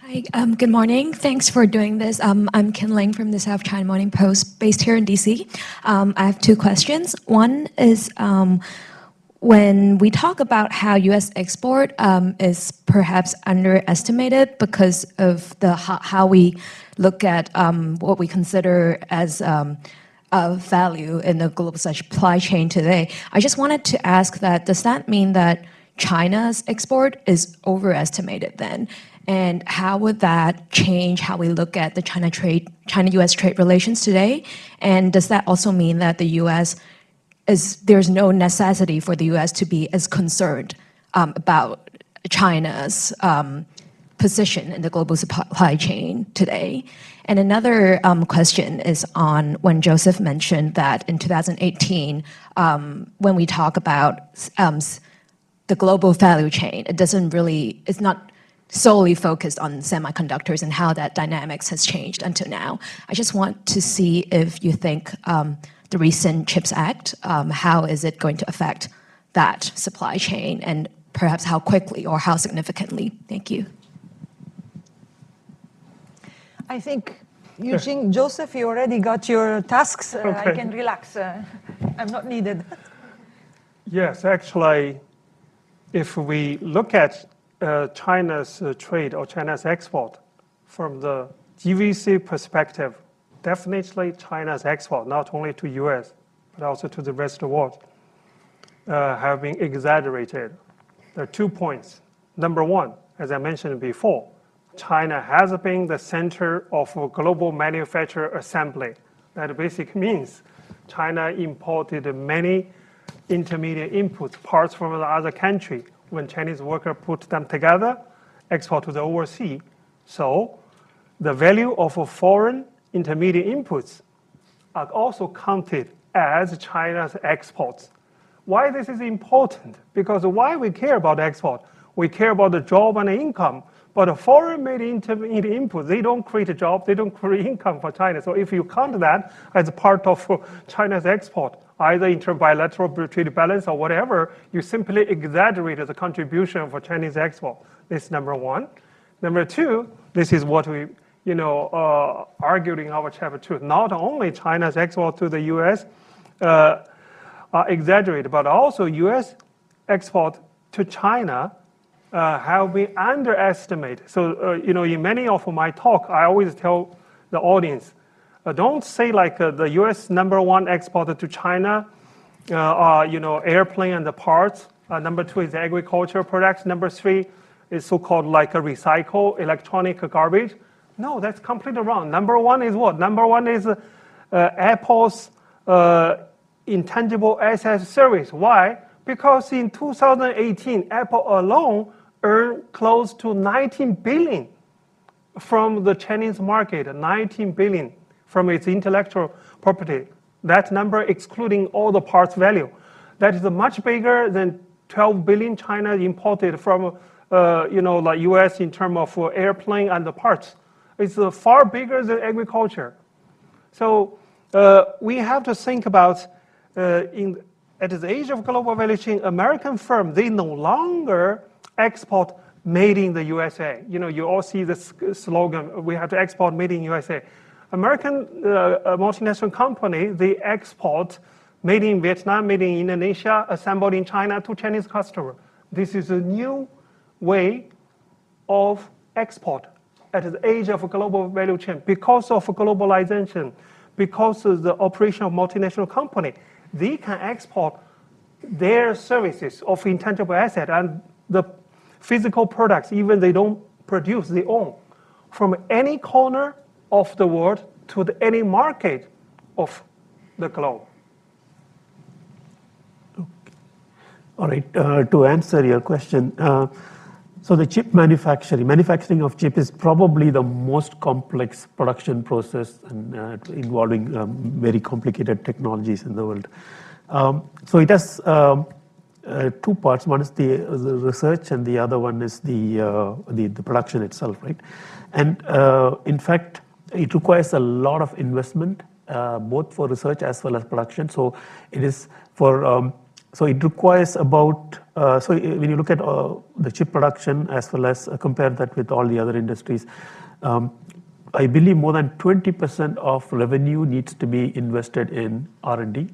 [SPEAKER 6] Hi, good morning. Thanks for doing this. I'm Ken Lang from the South China Morning Post, based here in DC. I have two questions. One is when we talk about how U.S. export is perhaps underestimated because of how we look at what we consider as value in the global supply chain today, I just wanted to ask that, does that mean that China's export is overestimated then? And how would that change how we look at the China-U.S. trade relations today? And does that also mean that the U.S. there's no necessity for the U.S. to be as concerned about China's position in the global supply chain today? And another question is on when Joseph mentioned that in 2018, when we talk about the global value chain, it's not solely focused on semiconductors and how that dynamics has changed until now. I just want to see if you think the recent CHIPS Act, how is it going to affect that supply chain, and perhaps how quickly or how significantly? Thank you.
[SPEAKER 2] I think, Eugene, Joseph, you already got your tasks.
[SPEAKER 3] Okay.
[SPEAKER 2] I can relax. I'm not needed.
[SPEAKER 3] Yes, actually, if we look at China's trade or China's export from the GVC perspective, definitely China's export, not only to US, but also to the rest of the world, have been exaggerated. There are 2 points. Number one, as I mentioned before, China has been the center of global manufacturer assembly. That basically means China imported many intermediate inputs, parts from the other country. When Chinese workers put them together, export to the overseas. So the value of foreign intermediate inputs are also counted as China's exports. Why this is important? Because why we care about export? We care about the job and the income. But the foreign-made intermediate inputs, they don't create a job, they don't create income for China. So if you count that as part of China's export, either in terms of bilateral trade balance or whatever, you simply exaggerate the contribution for Chinese export. This is number one. Number two, this is what we argued in our chapter 2. Not only China's export to the US are exaggerated, but also US export to China have been underestimated. So, in many of my talk, I always tell the audience, don't say like the US #1 exporter to China are, airplane and the parts. Number 2 is agricultural products. Number 3 is so-called like a recycle electronic garbage. No, that's completely wrong. Number 1 is what? Number 1 is Apple's intangible asset service. Why? Because in 2018, Apple alone earned close to 19 billion from the Chinese market, 19 billion from its intellectual property. That number excluding all the parts value. That is much bigger than 12 billion China imported from, like US in terms of airplane and the parts. It's far bigger than agriculture. So we have to think about at the age of global value chain, American firms, they no longer export made in the USA. You all see this slogan, we have to export made in USA. American multinational company, they export made in Vietnam, made in Indonesia, assembled in China to Chinese customer. This is a new way of export at the age of a global value chain. Because of globalization, because of the operation of multinational company, they can export their services of intangible asset and the physical products, even they don't produce, they own, from any corner of the world to any market of the globe.
[SPEAKER 5] All right, to answer your question, so the chip manufacturing of chip is probably the most complex production process and involving very complicated technologies in the world. So it has two parts. One is the research, and the other one is the production itself, right? And in fact, it requires a lot of investment, both for research as well as production. So it is for so it requires about so when you look at the chip production as well as compare that with all the other industries, I believe more than 20% of revenue needs to be invested in R&D,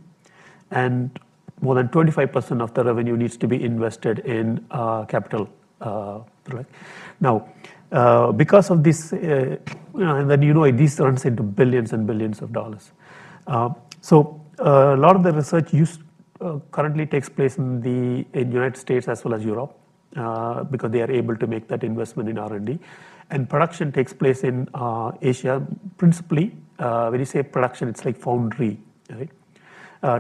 [SPEAKER 5] and more than 25% of the revenue needs to be invested in capital. Right? Now, because of this, and then this runs into billions and billions of dollars. So a lot of the research currently takes place in the United States as well as Europe, because they are able to make that investment in R&D. And production takes place in Asia, principally. When you say production, it's like foundry, right?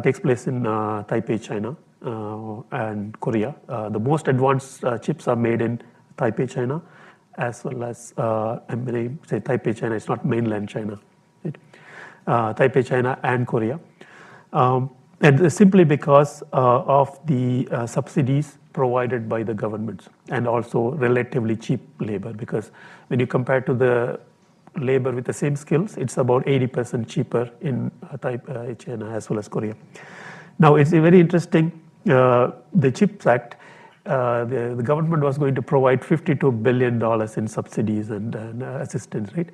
[SPEAKER 5] Takes place in Taipei, China, and Korea. The most advanced chips are made in Taipei, China, as well as, when I say Taipei, China, it's not mainland China. Right? Taipei, China, and Korea. And simply because of the subsidies provided by the governments, and also relatively cheap labor, because when you compare to the labor with the same skills, it's about 80% cheaper in China as well as Korea. Now, it's very interesting, the CHIPS Act, the government was going to provide $52 billion in subsidies and assistance, right?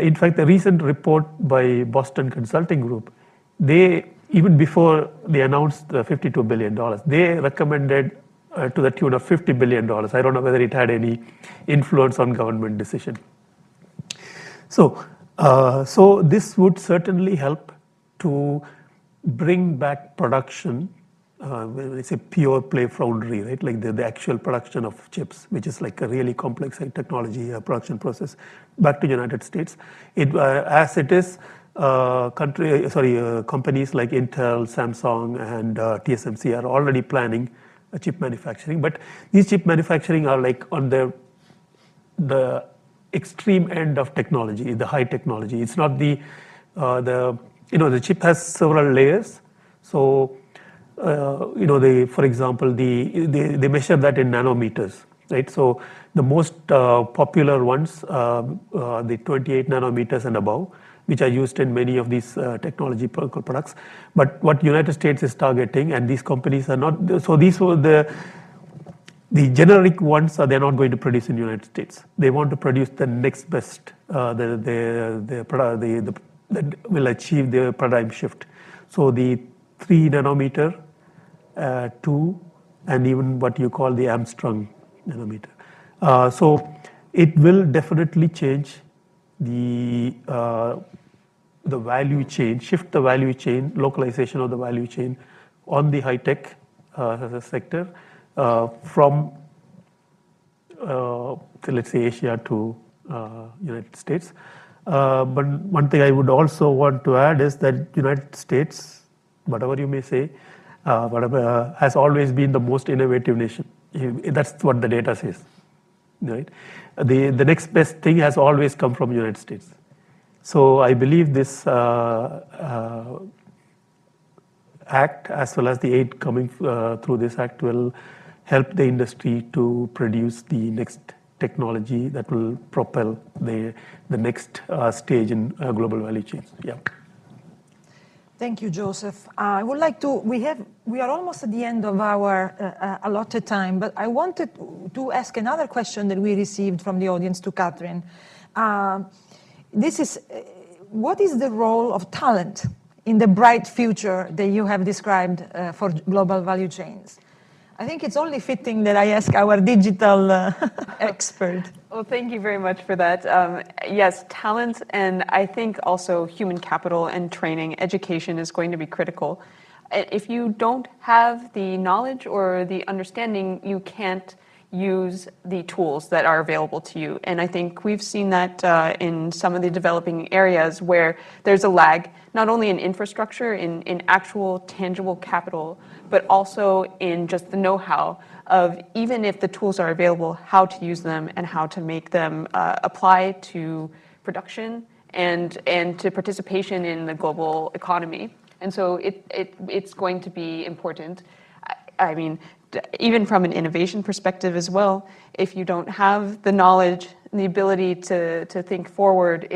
[SPEAKER 5] In fact, the recent report by Boston Consulting Group, even before they announced the $52 billion, they recommended to the tune of $50 billion. I don't know whether it had any influence on government decision. So this would certainly help to bring back production, when it's a pure play foundry, right? Like the actual production of chips, which is like a really complex technology production process, back to United States. As it is, companies like Intel, Samsung, and TSMC are already planning chip manufacturing. But these chip manufacturing are like on the extreme end of technology, the high technology. It's not the chip has several layers. So for example, they measure that in nanometers, right? So the most popular ones, the 28 nanometers and above, which are used in many of these technology products. But what United States is targeting, and these companies are not, so these were the generic ones, they're not going to produce in the United States. They want to produce the next best, that will achieve the paradigm shift. So the 3 nanometer, 2, and even what you call the Armstrong nanometer. So it will definitely change the value chain, shift the value chain, localization of the value chain on the high tech sector, from let's say Asia to United States. But one thing I would also want to add is that United States, whatever you may say, has always been the most innovative nation. That's what the data says, right? The next best thing has always come from the United States. So I believe this act, as well as the aid coming through this act, will help the industry to produce the next technology that will propel the next stage in global value chains. Yeah.
[SPEAKER 2] Thank you, Joseph. I would like to, we are almost at the end of our allotted time, but I wanted to ask another question that we received from the audience to Catherine. This is, what is the role of talent in the bright future that you have described for global value chains? I think it's only fitting that I ask our digital expert.
[SPEAKER 4] Well, thank you very much for that. Yes, talent, and I think also human capital and training, education is going to be critical. If you don't have the knowledge or the understanding, you can't use the tools that are available to you. And I think we've seen that in some of the developing areas where there's a lag, not only in infrastructure, in actual tangible capital, but also in just the know-how of, even if the tools are available, how to use them and how to make them apply to production and to participation in the global economy. And so it's going to be important. I mean, even from an innovation perspective as well, if you don't have the knowledge and the ability to think forward,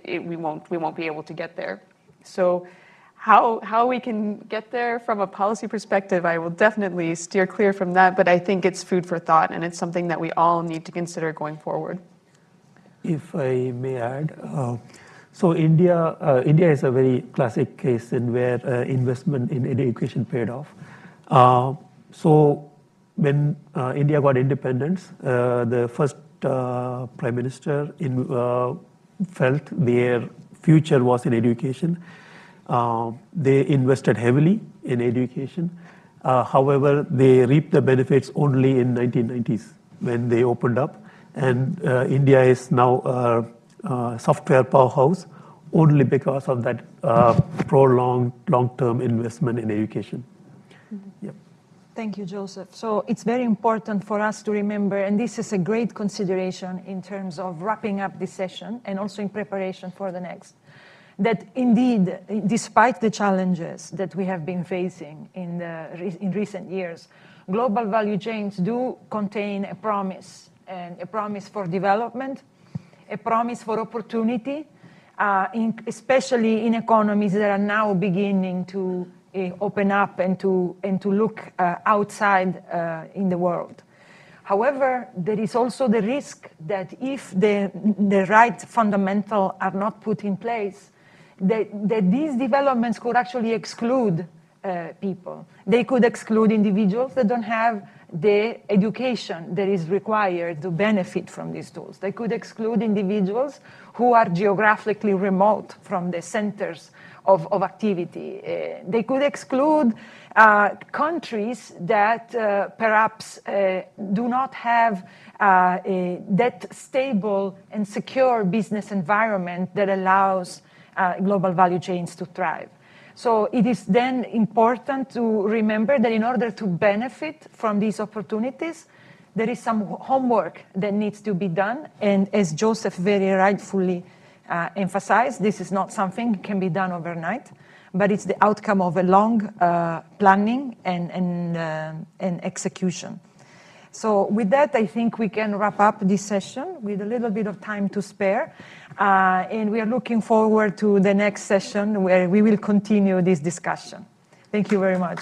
[SPEAKER 4] we won't be able to get there. So how we can get there from a policy perspective, I will definitely steer clear from that, but I think it's food for thought, and it's something that we all need to consider going forward.
[SPEAKER 5] If I may add, so India is a very classic case in where investment in education paid off. So when India got independence, the first prime minister felt their future was in education. They invested heavily in education. However, they reaped the benefits only in 1990s when they opened up. And India is now a software powerhouse only because of that prolonged long-term investment in education.
[SPEAKER 2] Mm-hmm. Yep. Thank you, Joseph. So it's very important for us to remember, and this is a great consideration in terms of wrapping up this session and also in preparation for the next, that indeed, despite the challenges that we have been facing in recent years, global value chains do contain a promise, and a promise for development, a promise for opportunity, especially in economies that are now beginning to open up and to look outside in the world. However, there is also the risk that if the right fundamentals are not put in place, that these developments could actually exclude people. They could exclude individuals that don't have the education that is required to benefit from these tools. They could exclude individuals who are geographically remote from the centers of activity. They could exclude countries that perhaps do not have that stable and secure business environment that allows global value chains to thrive. So it is then important to remember that in order to benefit from these opportunities, there is some homework that needs to be done. And as Joseph very rightfully emphasized, this is not something that can be done overnight, but it's the outcome of a long planning and execution. So with that, I think we can wrap up this session with a little bit of time to spare. And we are looking forward to the next session where we will continue this discussion. Thank you very much.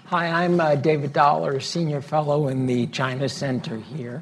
[SPEAKER 7] Hi, I'm David Dollar, Senior Fellow in the China Center here.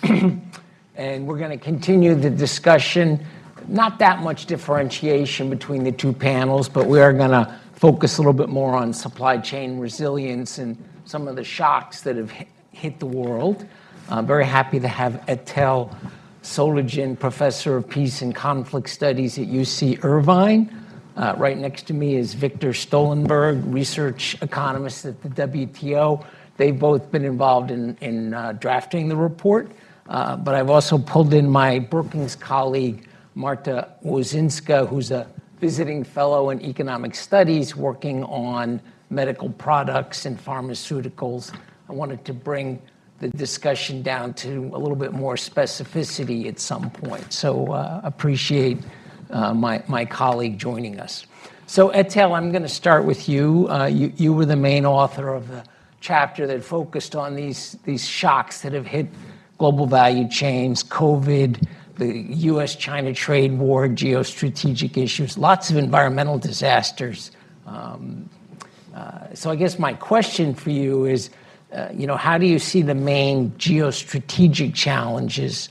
[SPEAKER 7] And we're going to continue the discussion. Not that much differentiation between the two panels, but we are going to focus a little bit more on supply chain resilience and some of the shocks that have hit the world. I'm very happy to have Etel Sologin, Professor of Peace and Conflict Studies at UC Irvine, Right next to me is Victor Stolenberg, research economist at the WTO. They've both been involved in drafting the report, but I've also pulled in my Brookings colleague, Marta Wozinska, who's a visiting fellow in economic studies working on medical products and pharmaceuticals. I wanted to bring the discussion down to a little bit more specificity at some point. So appreciate my colleague joining us. So Etel, I'm going to start with you. You were the main author of the chapter that focused on these shocks that have hit global value chains, COVID, the US-China trade war, geostrategic issues, lots of environmental disasters. So I guess my question for you is, how do you see the main geostrategic challenges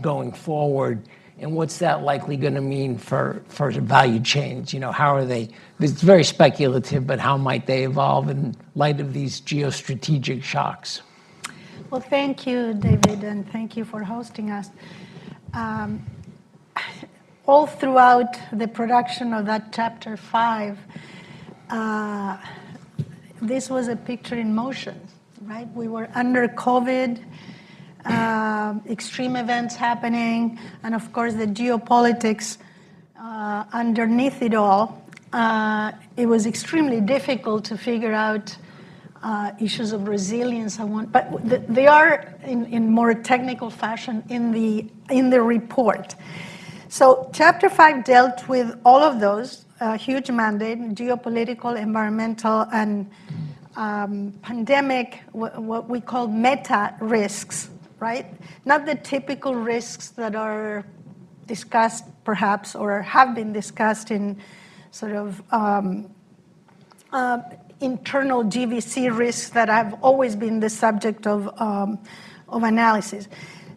[SPEAKER 7] going forward, and what's that likely going to mean for the value chains? How are they? It's very speculative, but how might they evolve in light of these geostrategic shocks?
[SPEAKER 8] Well, thank you, David, and thank you for hosting us. All throughout the production of that chapter 5, this was a picture in motion, right? We were under COVID, extreme events happening, and of course the geopolitics underneath it all. It was extremely difficult to figure out issues of resilience. But they are in more technical fashion in the report. So chapter 5 dealt with all of those, huge mandate, geopolitical, environmental, and pandemic, what we call meta risks, right? Not the typical risks that are discussed perhaps or have been discussed in sort of internal GVC risks that have always been the subject of analysis.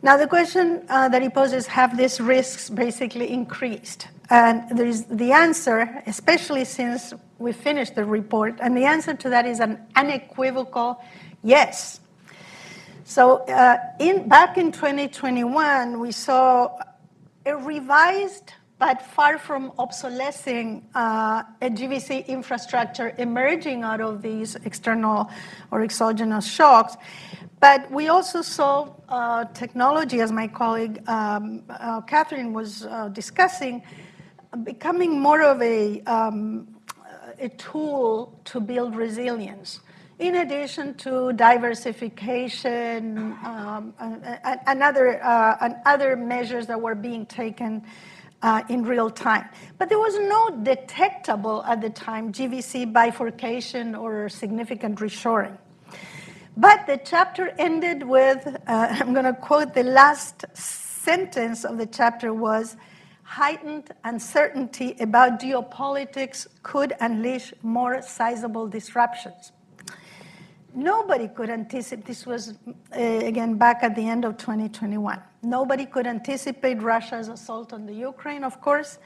[SPEAKER 8] Now, the question that he poses, have these risks basically increased? And there is the answer, especially since we finished the report, and the answer to that is an unequivocal yes. So back in 2021, we saw a revised but far from obsolescing a GVC infrastructure emerging out of these external or exogenous shocks. But we also saw technology, as my colleague Catherine was discussing, becoming more of a tool to build resilience, in addition to diversification and other measures that were being taken in real time. But there was no detectable at the time GVC bifurcation or significant reshoring. But the chapter ended with, I'm going to quote, the last sentence of the chapter was, heightened uncertainty about geopolitics could unleash more sizable disruptions. Nobody could anticipate, this was, again, back at the end of 2021. Nobody could anticipate Russia's assault on the Ukraine, of course.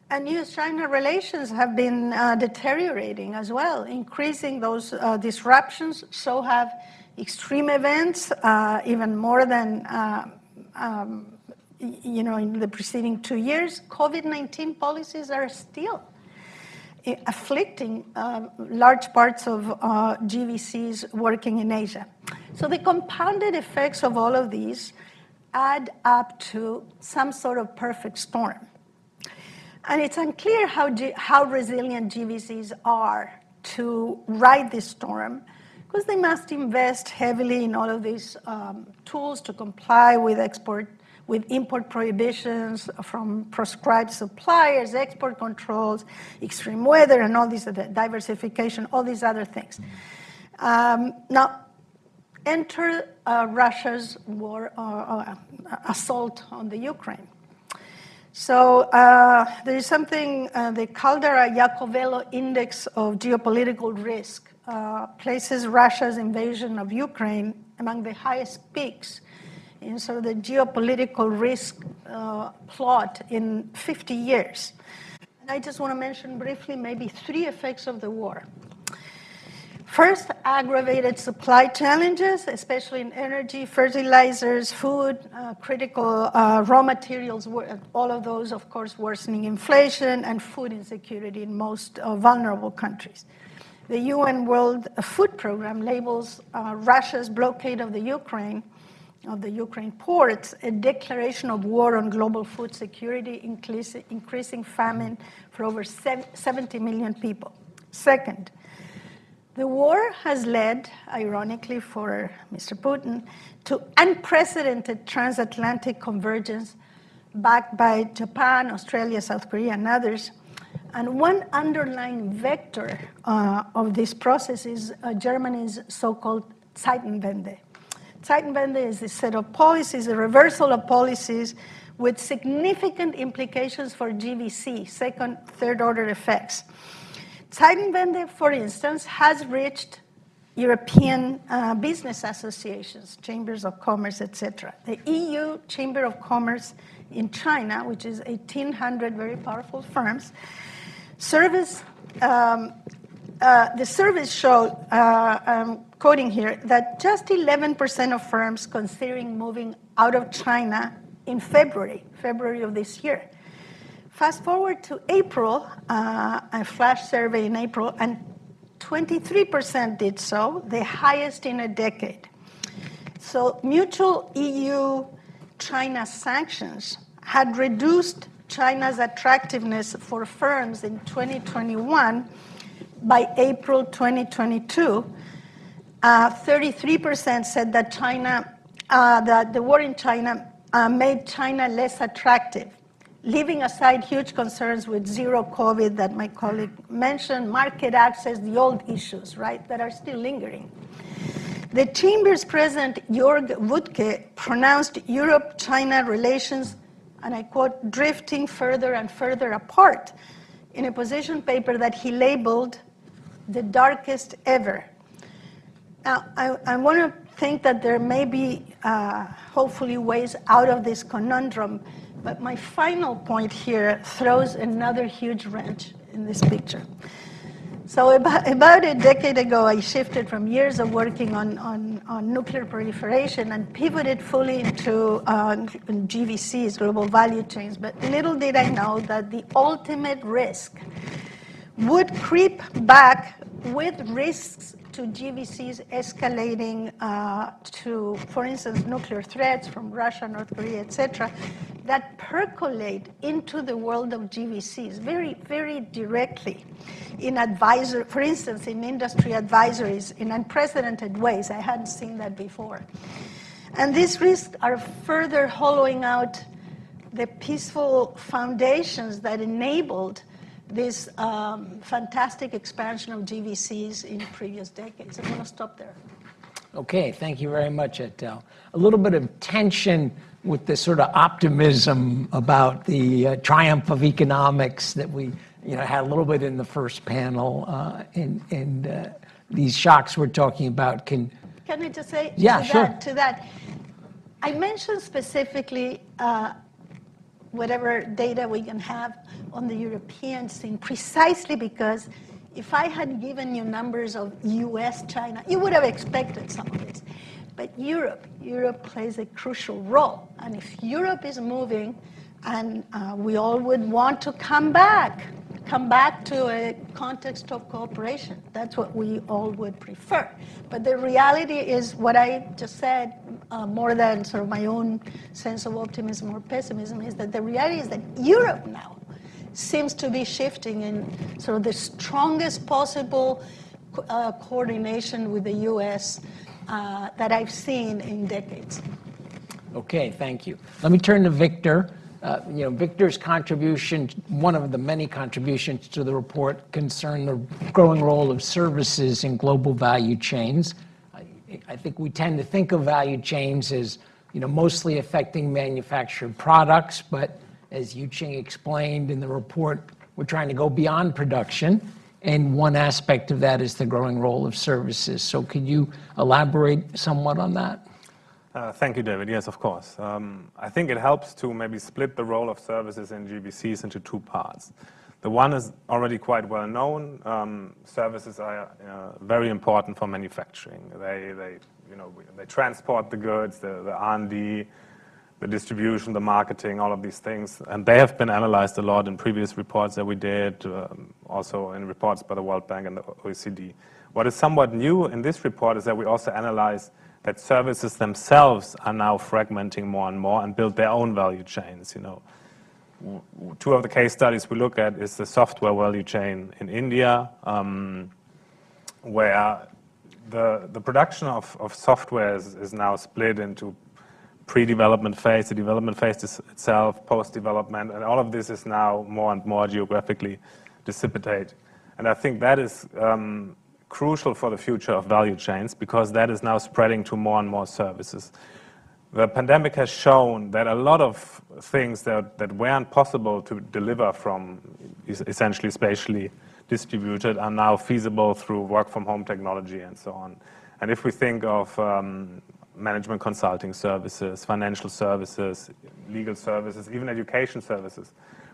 [SPEAKER 8] And US-China relations have been deteriorating as well, increasing those disruptions. So have extreme events, even more than in the preceding 2 years. COVID-19 policies are still afflicting large parts of GVCs working in Asia. So the compounded effects of all of these add up to some sort of perfect storm. And it's unclear how resilient GVCs are to ride this storm, because they must invest heavily in all of these tools to comply with import prohibitions from proscribed suppliers, export controls, extreme weather, and all these other diversification, all these other things. Now, enter Russia's war assault on the Ukraine. So there is something, the Caldera-Iacovello Index of Geopolitical Risk places Russia's invasion of Ukraine among the highest peaks in sort of the geopolitical risk plot in 50 years. And I just want to mention briefly maybe 3 effects of the war. First, aggravated supply challenges, especially in energy, fertilizers, food, critical raw materials, all of those, of course, worsening inflation and food insecurity in most vulnerable countries. The UN World Food Program labels Russia's blockade of the Ukraine ports a declaration of war on global food security, increasing famine for over 70 million people. Second, the war has led, ironically for Mr. Putin, to unprecedented transatlantic convergence backed by Japan, Australia, South Korea, and others. And one underlying vector of this process is Germany's so-called Zeitenwende. Zeitenwende is a set of policies, a reversal of policies with significant implications for GVC, second, third-order effects. Zeitenwende, for instance, has reached European business associations, chambers of commerce, etc. The EU Chamber of Commerce in China, which is 1,800 very powerful firms, the surveys show, I'm quoting here, that just 11% of firms considering moving out of China in February of this year. Fast forward to April, a flash survey in April, and 23% did so, the highest in a decade. So mutual EU-China sanctions had reduced China's attractiveness for firms in 2021 by April 2022. 33% said that that the war in China made China less attractive. Leaving aside huge concerns with zero COVID that my colleague mentioned, market access, the old issues, right, that are still lingering. The Chamber's president, Jörg Wuttke, pronounced Europe-China relations, and I quote, drifting further and further apart in a position paper that he labeled the darkest ever. Now, I want to think that there may be, hopefully, ways out of this conundrum. But my final point here throws another huge wrench in this picture. So about a decade ago, I shifted from years of working on nuclear proliferation and pivoted fully into GVCs, global value chains. But little did I know that the ultimate risk would creep back with risks to GVCs escalating to, for instance, nuclear threats from Russia, North Korea, etc., that percolate into the world of GVCs very, very directly for instance, in industry advisories in unprecedented ways. I hadn't seen that before. And these risks are further hollowing out the peaceful foundations that enabled this fantastic expansion of GVCs in previous decades. I'm going to stop there.
[SPEAKER 7] Okay, thank you very much, Etel. A little bit of tension with this sort of optimism about the triumph of economics that we had a little bit in the first panel, and these shocks we're talking about can
[SPEAKER 8] I just say to that? I mentioned specifically whatever data we can have on the European scene, precisely because if I had given you numbers of US, China, you would have expected some of this. But Europe plays a crucial role. And if Europe is moving, and we all would want to come back to a context of cooperation. That's what we all would prefer. But the reality is what I just said, more than sort of my own sense of optimism or pessimism, is that the reality is that Europe now seems to be shifting in sort of the strongest possible coordination with the US that I've seen in decades.
[SPEAKER 7] Okay, thank you. Let me turn to Victor. Victor's contribution, one of the many contributions to the report, concerned the growing role of services in global value chains. I think we tend to think of value chains as mostly affecting manufactured products, but as Yuqing explained in the report, we're trying to go beyond production, and one aspect of that is the growing role of services. So could you elaborate somewhat on that?
[SPEAKER 9] Thank you, David. Yes, of course. I think it helps to maybe split the role of services in GVCs into two parts. The one is already quite well known. Services are very important for manufacturing. They transport the goods, the R&D, the distribution, the marketing, all of these things. And they have been analyzed a lot in previous reports that we did, also in reports by the World Bank and the OECD. What is somewhat new in this report is that we also analyze that services themselves are now fragmenting more and more and build their own value chains. Two of the case studies we look at is the software value chain in India, where the production of software is now split into pre-development phase, the development phase itself, post-development, and all of this is now more and more geographically dissipated. And I think that is crucial for the future of value chains, because that is now spreading to more and more services. The pandemic has shown that a lot of things that weren't possible to deliver from essentially spatially distributed are now feasible through work-from-home technology and so on. And if we think of management consulting services, financial services, legal services, even education services,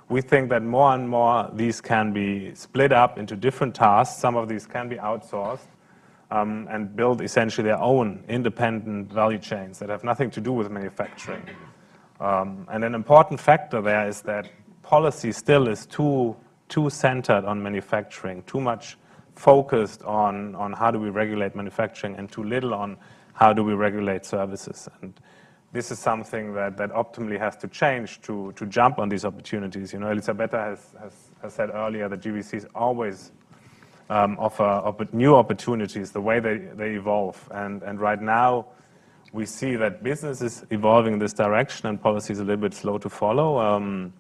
[SPEAKER 9] we think that more and more these can be split up into different tasks. Some of these can be outsourced and build essentially their own independent value chains that have nothing to do with manufacturing. And an important factor there is that policy still is too centered on manufacturing, too much focused on how do we regulate manufacturing and too little on how do we regulate services. And this is something that optimally has to change to jump on these opportunities. Elisabetta has said earlier that GVCs always offer new opportunities the way they evolve. And right now, we see that business is evolving in this direction and policy is a little bit slow to follow.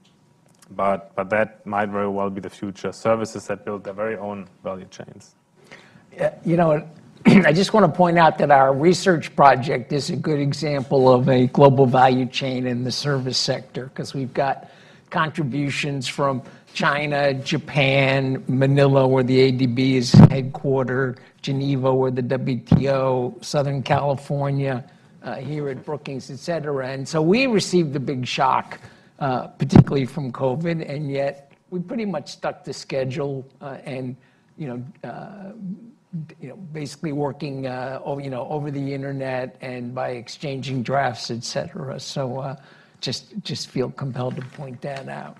[SPEAKER 9] But that might very well be the future. Services that build their very own value chains.
[SPEAKER 7] I just want to point out that our research project is a good example of a global value chain in the service sector, because we've got contributions from China, Japan, Manila, where the ADB is headquartered, Geneva, where the WTO, Southern California, here at Brookings, et cetera. And so we received a big shock, particularly from COVID, and yet we pretty much stuck to schedule and basically working over the internet and by exchanging drafts, et cetera. So just feel compelled to point that out.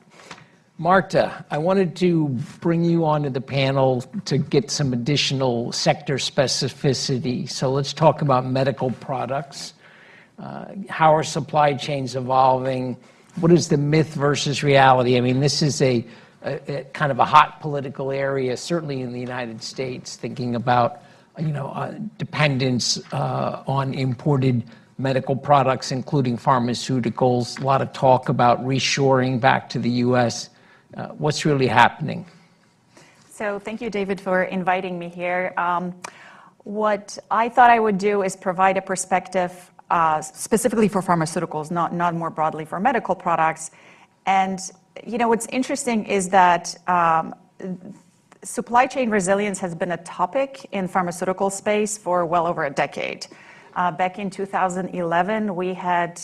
[SPEAKER 7] Marta, I wanted to bring you onto the panel to get some additional sector specificity. So let's talk about medical products. How are supply chains evolving? What is the myth versus reality? I mean, this is a kind of a hot political area, certainly in the United States, thinking about dependence on imported medical products, including pharmaceuticals. A lot of talk about reshoring back to the U.S. What's really happening?
[SPEAKER 10] So thank you, David, for inviting me here. What I thought I would do is provide a perspective specifically for pharmaceuticals, not more broadly for medical products. And what's interesting is that supply chain resilience has been a topic in pharmaceutical space for well over a decade. Back in 2011, we had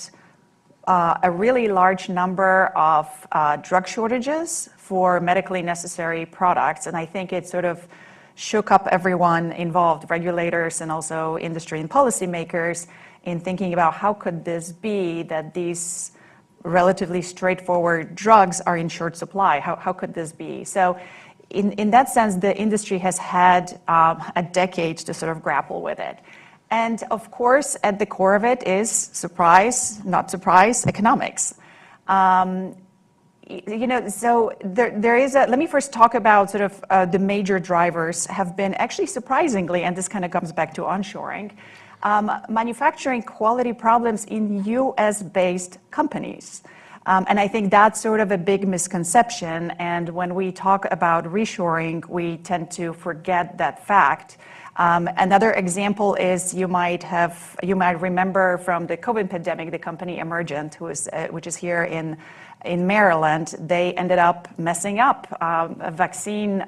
[SPEAKER 10] a really large number of drug shortages for medically necessary products. And I think it sort of shook up everyone involved, regulators and also industry and policymakers, in thinking about how could this be that these relatively straightforward drugs are in short supply. How could this be? So in that sense, the industry has had a decade to sort of grapple with it. And of course, at the core of it is, surprise, not surprise, economics. So there is let me first talk about sort of the major drivers have been actually surprisingly, and this kind of comes back to onshoring, manufacturing quality problems in US-based companies. And I think that's sort of a big misconception. And when we talk about reshoring, we tend to forget that fact. Another example is you might remember from the COVID pandemic, the company Emergent, which is here in Maryland. They ended up messing up a vaccine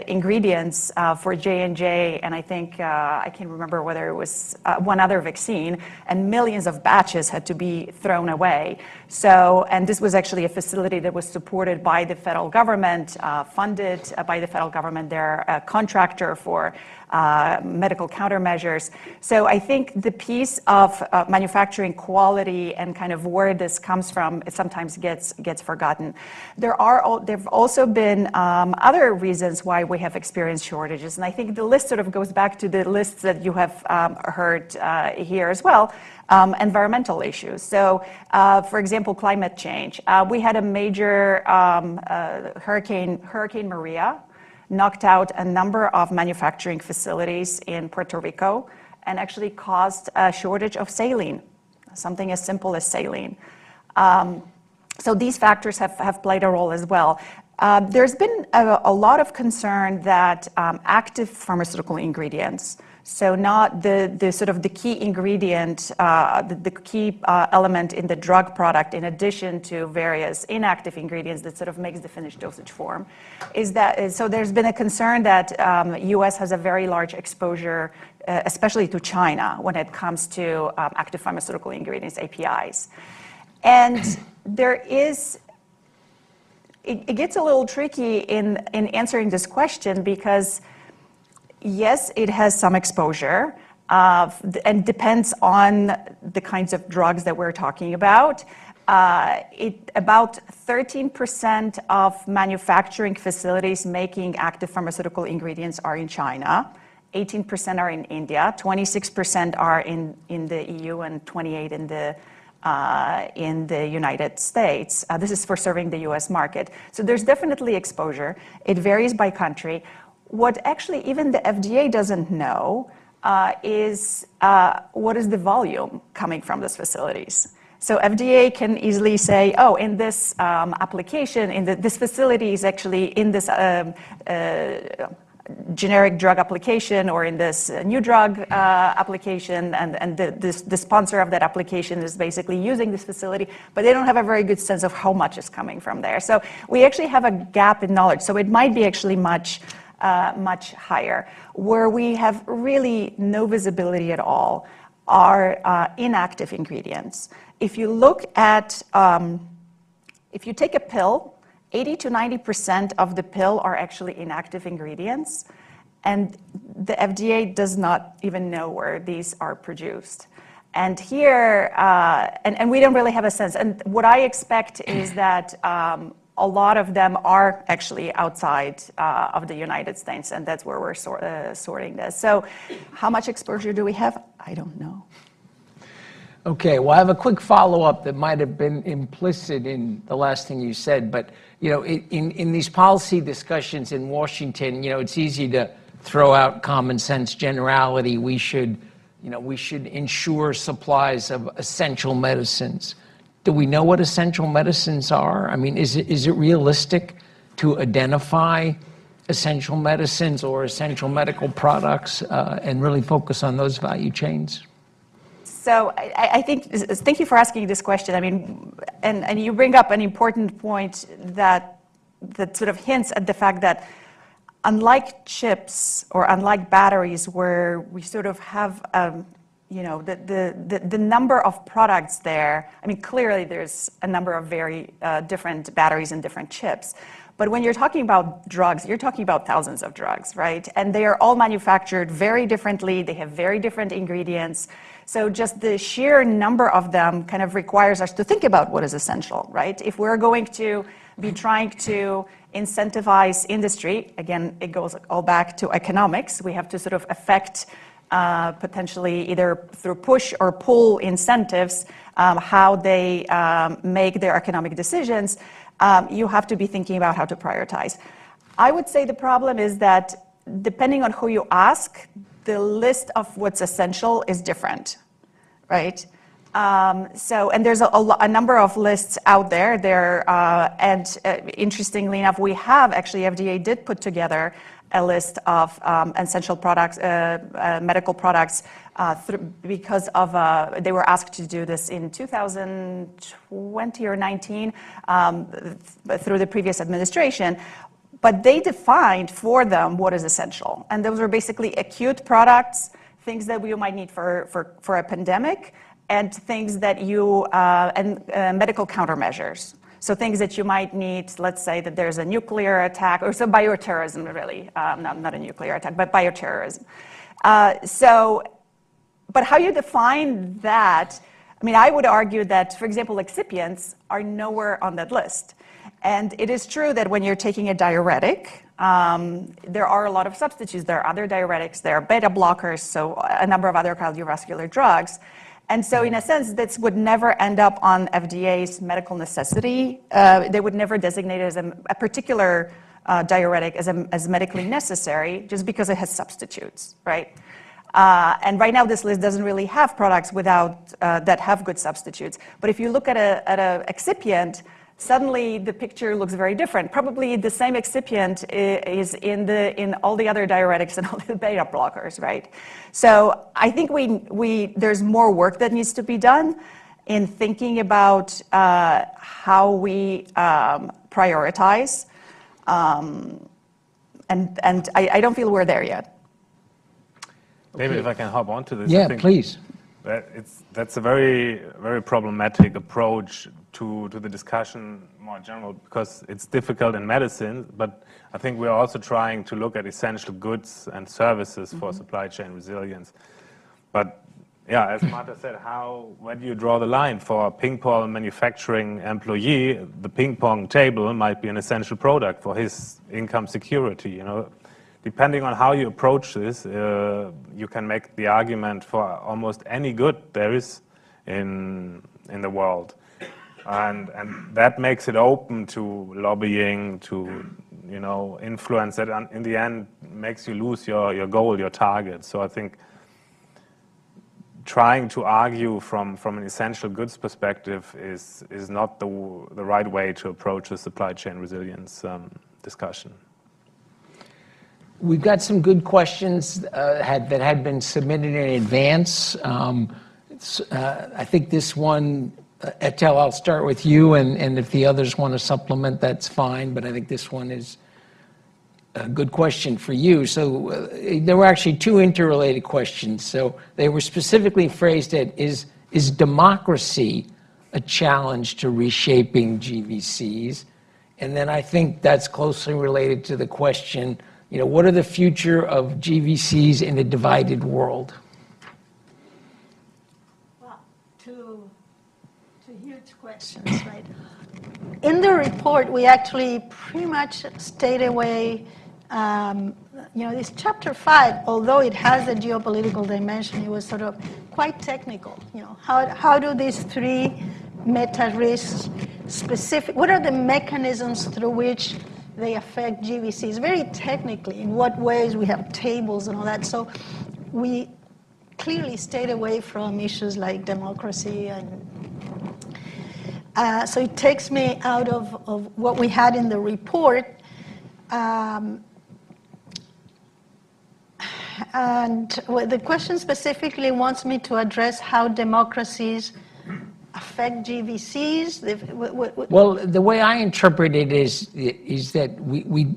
[SPEAKER 10] ingredients for J&J, and I think, I can't remember whether it was one other vaccine, and millions of batches had to be thrown away. So, and this was actually a facility that was supported by the federal government, funded by the federal government. They're a contractor for medical countermeasures. So I think the piece of manufacturing quality and kind of where this comes from, it sometimes gets forgotten. There have also been other reasons why we have experienced shortages, and I think the list sort of goes back to the lists that you have heard here as well. Environmental issues. So, for example, climate change. We had a major Hurricane Maria knocked out a number of manufacturing facilities in Puerto Rico and actually caused a shortage of saline, something as simple as saline. So these factors have played a role as well. There's been a lot of concern that active pharmaceutical ingredients, so not the sort of the key ingredient, the key element in the drug product, in addition to various inactive ingredients that sort of makes the finished dosage form, so there's been a concern that U.S. has a very large exposure, especially to China, when it comes to active pharmaceutical ingredients, APIs. And it gets a little tricky in answering this question because yes, it has some exposure and depends on the kinds of drugs that we're talking about. About 13% of manufacturing facilities making active pharmaceutical ingredients are in China, 18% are in India, 26% are in the EU, and 28% in the United States. This is for serving the US market. So there's definitely exposure. It varies by country. What actually even the FDA doesn't know is what is the volume coming from those facilities. So FDA can easily say, oh, in this application, this facility is actually in this generic drug application or in this new drug application, and the sponsor of that application is basically using this facility, but they don't have a very good sense of how much is coming from there. So we actually have a gap in knowledge. So it might be actually much higher. Where we have really no visibility at all are inactive ingredients. If you look at, if you take a pill, 80 to 90% of the pill are actually inactive ingredients, and the FDA does not even know where these are produced. And here, and we don't really have a sense. And what I expect is that a lot of them are actually outside of the United States, and that's where we're sorting this. So how much exposure do we have? I don't know.
[SPEAKER 7] Okay, well, I have a quick follow-up that might have been implicit in the last thing you said, but you know, in these policy discussions in Washington, you know, it's easy to throw out common sense generality. We should ensure supplies of essential medicines. Do we know what essential medicines are? I mean, is it realistic to identify essential medicines or essential medical products and really focus on those value chains?
[SPEAKER 10] So I think, thank you for asking this question. I mean, and you bring up an important point that sort of hints at the fact that unlike chips or unlike batteries, where we sort of have, you know, the number of products there, I mean, clearly there's a number of very different batteries and different chips. But when you're talking about drugs, you're talking about thousands of drugs, right? And they are all manufactured very differently. They have very different ingredients. So just the sheer number of them kind of requires us to think about what is essential, right? If we're going to be trying to incentivize industry, again, it goes all back to economics. We have to sort of affect potentially either through push or pull incentives, how they make their economic decisions. You have to be thinking about how to prioritize. I would say the problem is that depending on who you ask, the list of what's essential is different, right? And there's a number of lists out there. Interestingly enough, we have actually, FDA did put together a list of essential products, medical products, because of they were asked to do this in 2020 or 19 through the previous administration. But they defined for them what is essential. And those are basically acute products, things that you might need for a pandemic, and things that medical countermeasures. So things that you might need, let's say that there's a nuclear attack, or some bioterrorism really, not a nuclear attack, but bioterrorism. But how you define that, I mean, I would argue that, for example, excipients are nowhere on that list. And it is true that when you're taking a diuretic, there are a lot of substitutes. There are other diuretics, there are beta blockers, so a number of other cardiovascular drugs. And so in a sense, this would never end up on FDA's medical necessity. They would never designate it as a particular diuretic as medically necessary just because it has substitutes, right? And right now, this list doesn't really have products that have good substitutes. But if you look at an excipient, suddenly the picture looks very different. Probably the same excipient is in all the other diuretics and all the beta blockers, right? So I think there's more work that needs to be done in thinking about how we prioritize. And I don't feel we're there yet.
[SPEAKER 9] David, if I can hop onto this.
[SPEAKER 7] Yeah,
[SPEAKER 9] I think
[SPEAKER 7] please.
[SPEAKER 9] That's a very, very problematic approach to the discussion more general, because it's difficult in medicine, but I think we're also trying to look at essential goods and services for supply chain resilience. But yeah, as Marta said, where do you draw the line? For a ping pong manufacturing employee, the ping pong table might be an essential product for his income security, you know. Depending on how you approach this, you can make the argument for almost any good there is in the world. And that makes it open to lobbying, to influence that in the end makes you lose your goal, your target. So I think trying to argue from an essential goods perspective is not the right way to approach the supply chain resilience discussion.
[SPEAKER 7] We've got some good questions that had been submitted in advance. I think this one, Etel, I'll start with you, and if the others want to supplement, that's fine, but I think this one is a good question for you. So there were actually two interrelated questions. So they were specifically phrased at, is democracy a challenge to reshaping GVCs? And then I think that's closely related to the question, what are the future of GVCs in a divided world?
[SPEAKER 8] Well, two huge questions, right? In the report, we actually pretty much stayed away. This chapter 5, although it has a geopolitical dimension, it was sort of quite technical. How do these three meta risks what are the mechanisms through which they affect GVCs? Very technically, in what ways? We have tables and all that. So we clearly stayed away from issues like democracy. And so it takes me out of what we had in the report. And the question specifically wants me to address how democracies affect GVCs.
[SPEAKER 7] Well, the way I interpret it is that we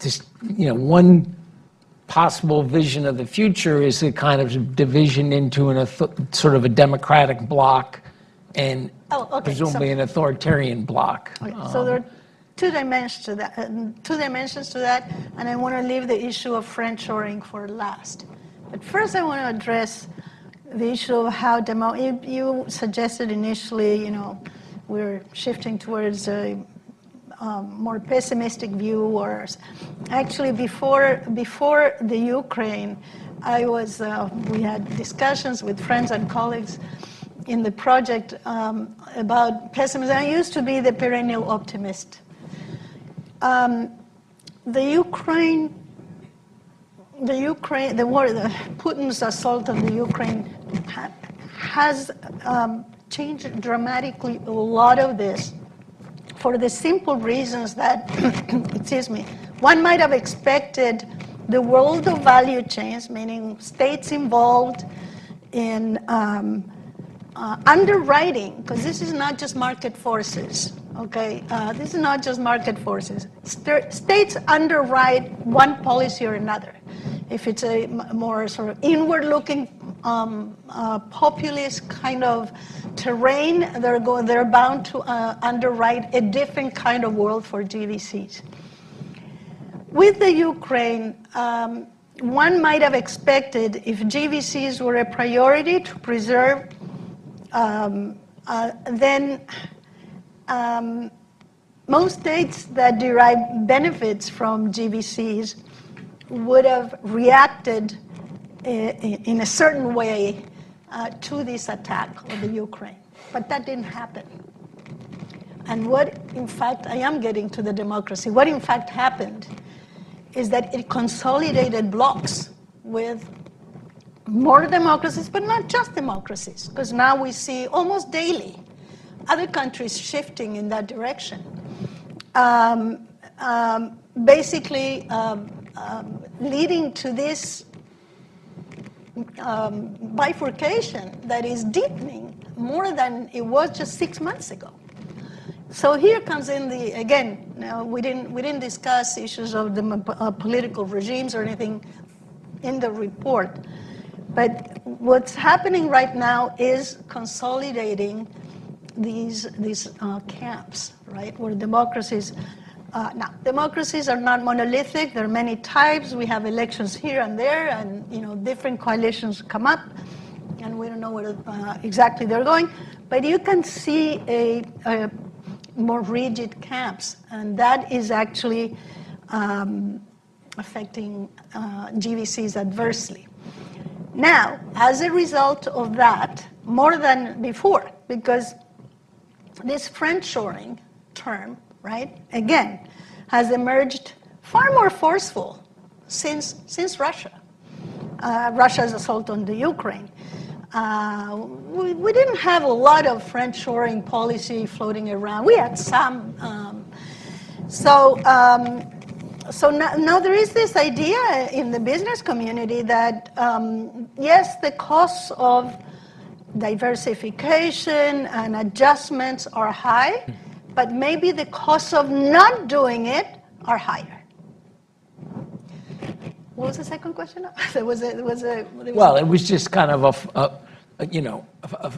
[SPEAKER 7] just, one possible vision of the future is a kind of division into sort of a democratic bloc and presumably an authoritarian bloc.
[SPEAKER 8] Okay, so there are two dimensions to that, and I want to leave the issue of friendshoring for last. But first, I want to address the issue of how you suggested initially, we're shifting towards a more pessimistic view, or actually before the Ukraine, we had discussions with friends and colleagues in the project about pessimism. I used to be the perennial optimist. Putin's assault on the Ukraine has changed dramatically a lot of this for the simple reasons that, one might have expected the world of value chains, meaning states involved in underwriting, because this is not just market forces, Okay, this is not just market forces. States underwrite one policy or another. If it's a more sort of inward-looking, populist kind of terrain, they're bound to underwrite a different kind of world for GVCs. With the Ukraine, one might have expected if GVCs were a priority to preserve, then most states that derive benefits from GVCs would have reacted in a certain way to this attack on the Ukraine. But that didn't happen. And what, in fact, I am getting to the democracy, what in fact happened is that it consolidated blocks with more democracies, but not just democracies, because now we see almost daily other countries shifting in that direction. Basically leading to this bifurcation that is deepening more than it was just 6 months ago. So here comes in again, now we didn't discuss issues of the political regimes or anything in the report, but what's happening right now is consolidating these camps, right, where democracies, now democracies are not monolithic, there are many types, we have elections here and there, and different coalitions come up, and we don't know where exactly they're going, but you can see a more rigid camps, and that is actually affecting GVCs adversely. Now, as a result of that, more than before, because this friendshoring term, right, again, has emerged far more forceful since Russia. Russia's assault on the Ukraine. We didn't have a lot of friendshoring policy floating around. We had some. So now there is this idea in the business community that, yes, the costs of diversification and adjustments are high, but maybe the costs of not doing it are higher. What was the second question? It
[SPEAKER 7] was just kind of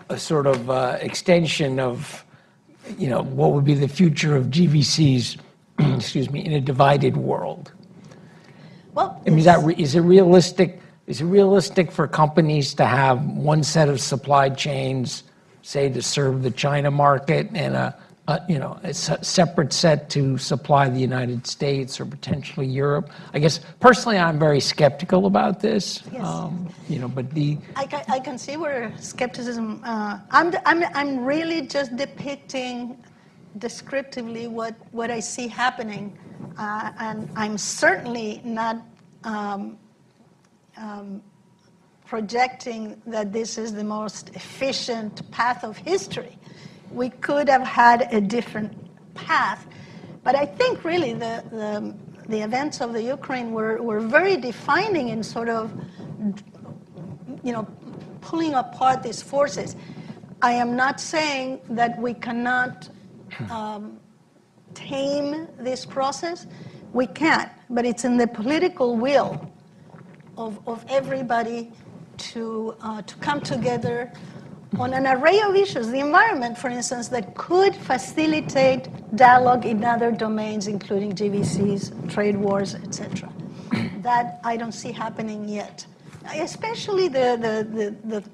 [SPEAKER 7] a sort of extension of, what would be the future of GVCs, excuse me, in a divided world.
[SPEAKER 8] Well,
[SPEAKER 7] I mean, is it realistic? Is it realistic for companies to have one set of supply chains, say, to serve the China market, and a separate set to supply the United States or potentially Europe? I guess personally, I'm very skeptical about this.
[SPEAKER 8] Yes.
[SPEAKER 7] But
[SPEAKER 8] I can see where skepticism. I'm really just depicting descriptively what I see happening, and I'm certainly not projecting that this is the most efficient path of history. We could have had a different path, but I think really the events of the Ukraine were very defining in sort of, pulling apart these forces. I am not saying that we cannot tame this process. We can, but it's in the political will of everybody to come together on an array of issues. The environment, for instance, that could facilitate dialogue in other domains, including GVCs, trade wars, etc. That I don't see happening yet. Especially the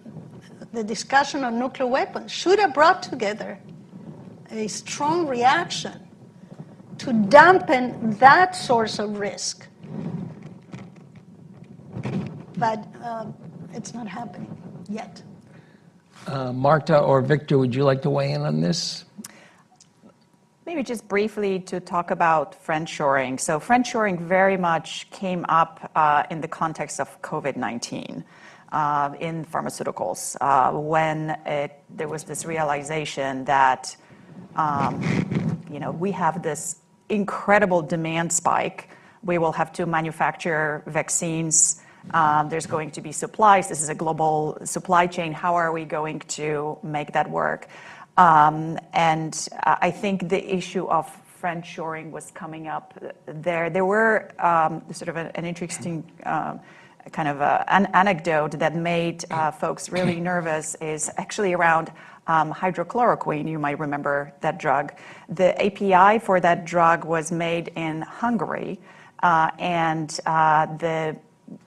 [SPEAKER 8] discussion on nuclear weapons should have brought together a strong reaction to dampen that source of risk. But it's not happening yet.
[SPEAKER 7] Marta or Victor, would you like to weigh in on this?
[SPEAKER 10] Maybe just briefly to talk about friendshoring. So friendshoring very much came up in the context of COVID-19 in pharmaceuticals when there was this realization that we have this incredible demand spike. We will have to manufacture vaccines. There's going to be supplies. This is a global supply chain. How are we going to make that work? And I think the issue of friendshoring was coming up there. There were sort of an interesting kind of an anecdote that made folks really nervous is actually around hydrochloroquine. You might remember that drug. The API for that drug was made in Hungary, and the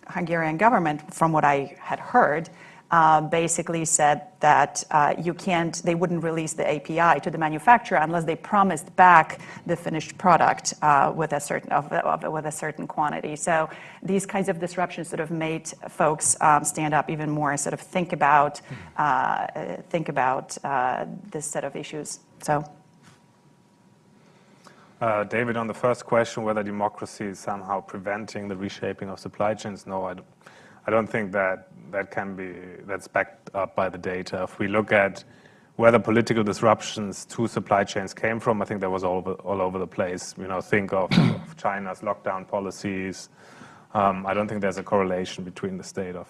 [SPEAKER 10] Hungarian government, from what I had heard, basically said that they wouldn't release the API to the manufacturer unless they promised back the finished product with a certain quantity. So these kinds of disruptions sort of made folks stand up even more, sort of think about this set of issues. So.
[SPEAKER 9] David, on the first question, whether democracy is somehow preventing the reshaping of supply chains, no, I don't think that's backed up by the data. If we look at where the political disruptions to supply chains came from, I think that was all over the place. Think of China's lockdown policies. I don't think there's a correlation between the state of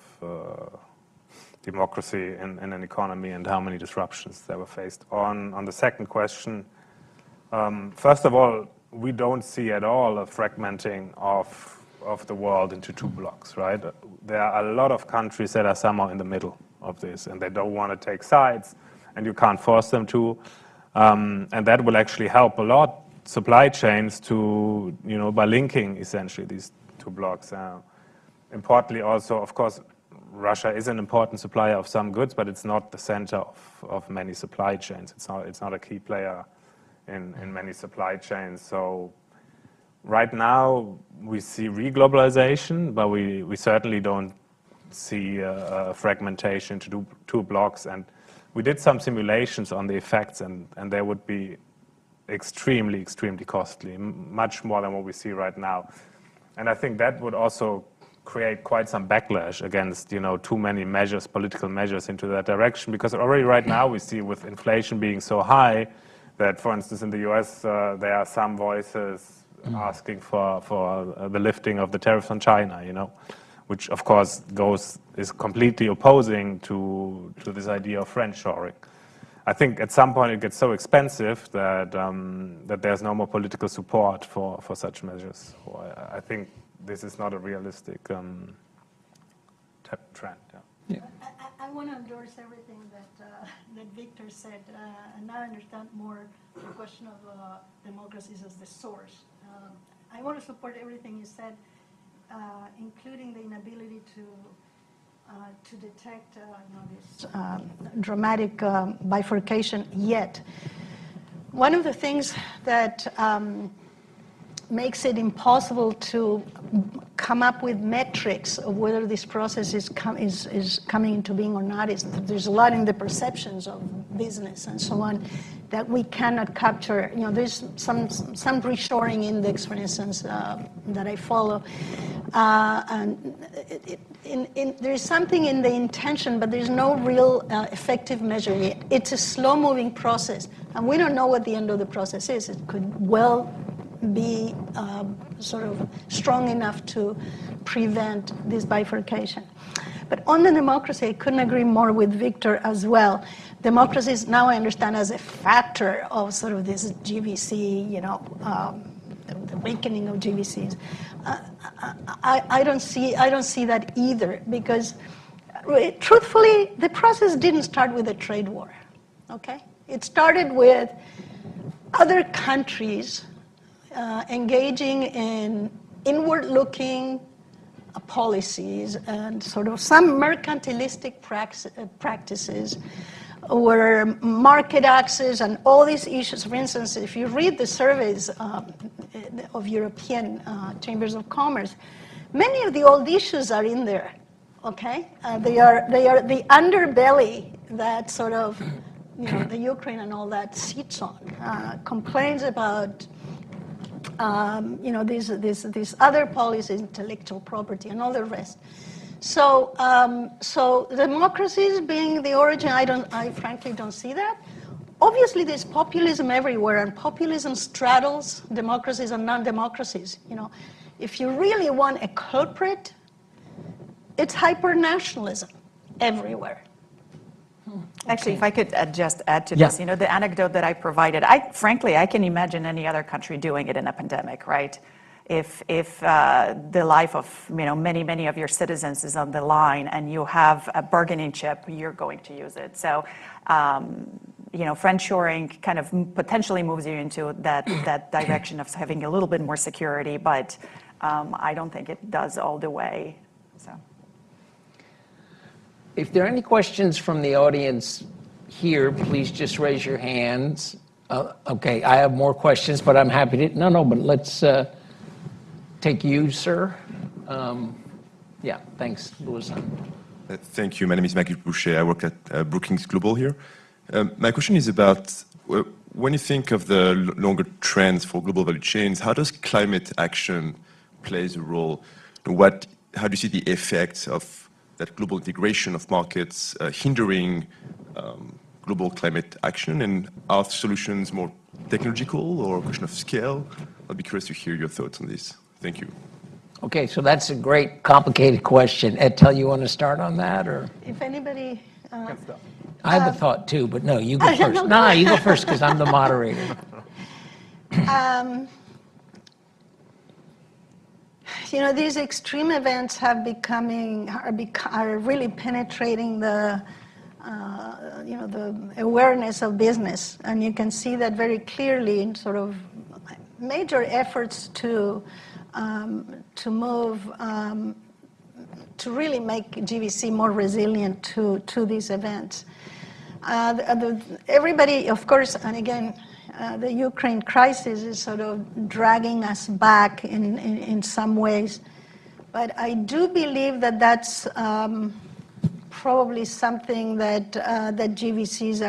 [SPEAKER 9] democracy in an economy and how many disruptions that were faced. On the second question, first of all, we don't see at all a fragmenting of the world into two blocks, right? There are a lot of countries that are somehow in the middle of this, and they don't want to take sides, and you can't force them to. And that will actually help a lot supply chains to, by linking essentially these two blocks. Importantly also, of course, Russia is an important supplier of some goods, but it's not the center of many supply chains. It's not a key player in many supply chains. So right now we see reglobalization, but we certainly don't see a fragmentation to do two blocks. And we did some simulations on the effects, and they would be extremely, extremely costly, much more than what we see right now. And I think that would also create quite some backlash against, too many measures, political measures into that direction, because already right now we see with inflation being so high that, for instance, in the US, there are some voices asking for the lifting of the tariffs on China, which of course is completely opposing to this idea of friendshoring. I think at some point it gets so expensive that there's no more political support for such measures. So I think this is not a realistic trend.
[SPEAKER 8] Yeah. I want to endorse everything that Victor said, and now I understand more the question of democracies as the source. I want to support everything you said, including the inability to detect this dramatic bifurcation yet. One of the things that makes it impossible to come up with metrics of whether this process is coming into being or not is that there's a lot in the perceptions of business and so on that we cannot capture. There's some reshoring index, for instance, that I follow, and there's something in the intention, but there's no real effective measure yet. It's a slow-moving process, and we don't know what the end of the process is. It could well be sort of strong enough to prevent this bifurcation. But on the democracy, I couldn't agree more with Victor as well. Democracy is now, I understand, as a factor of sort of this GVC, the weakening of GVCs. I don't see that either, because truthfully, the process didn't start with a trade war, okay? It started with other countries engaging in inward-looking policies and sort of some mercantilistic practices where market access and all these issues, for instance, if you read the surveys of European chambers of commerce, many of the old issues are in there, okay? They are the underbelly that sort of, the Ukraine and all that sits on, complains about these other policies, intellectual property, and all the rest. So democracies being the origin, I frankly don't see that. Obviously, there's populism everywhere, and populism straddles democracies and non-democracies. If you really want a culprit, it's hyper-nationalism everywhere.
[SPEAKER 10] Actually, if I could just add to
[SPEAKER 7] Yeah.
[SPEAKER 10] this, the anecdote that I provided, frankly, I can imagine any other country doing it in a pandemic, right? If the life of many of your citizens is on the line and you have a bargaining chip, you're going to use it. So, friendshoring kind of potentially moves you into that direction of having a little bit more security, but I don't think it does all the way. So.
[SPEAKER 7] If there are any questions from the audience here, please just raise your hands. Okay, I have more questions, but I'm happy to. No, but let's take you, sir. Yeah, thanks, Louis.
[SPEAKER 11] Thank you. My name is Michael Boucher. I work at Brookings Global here. My question is about when you think of the longer trends for global value chains, how does climate action plays a role? How do you see the effects of that global integration of markets hindering global climate action? And are solutions more technological or a question of scale? I'd be curious to hear your thoughts on this. Thank you.
[SPEAKER 7] Okay, so that's a great, complicated question. Etel, you want to start on that, or?
[SPEAKER 8] If anybody...
[SPEAKER 7] I have a thought too, but no, you go first. No, you go first because I'm the moderator.
[SPEAKER 8] These extreme events are really penetrating the awareness of business, and you can see that very clearly in sort of major efforts to move to really make GVC more resilient to these events. Everybody, of course, and again, the Ukraine crisis is sort of dragging us back in some ways. But I do believe that that's probably something that GVCs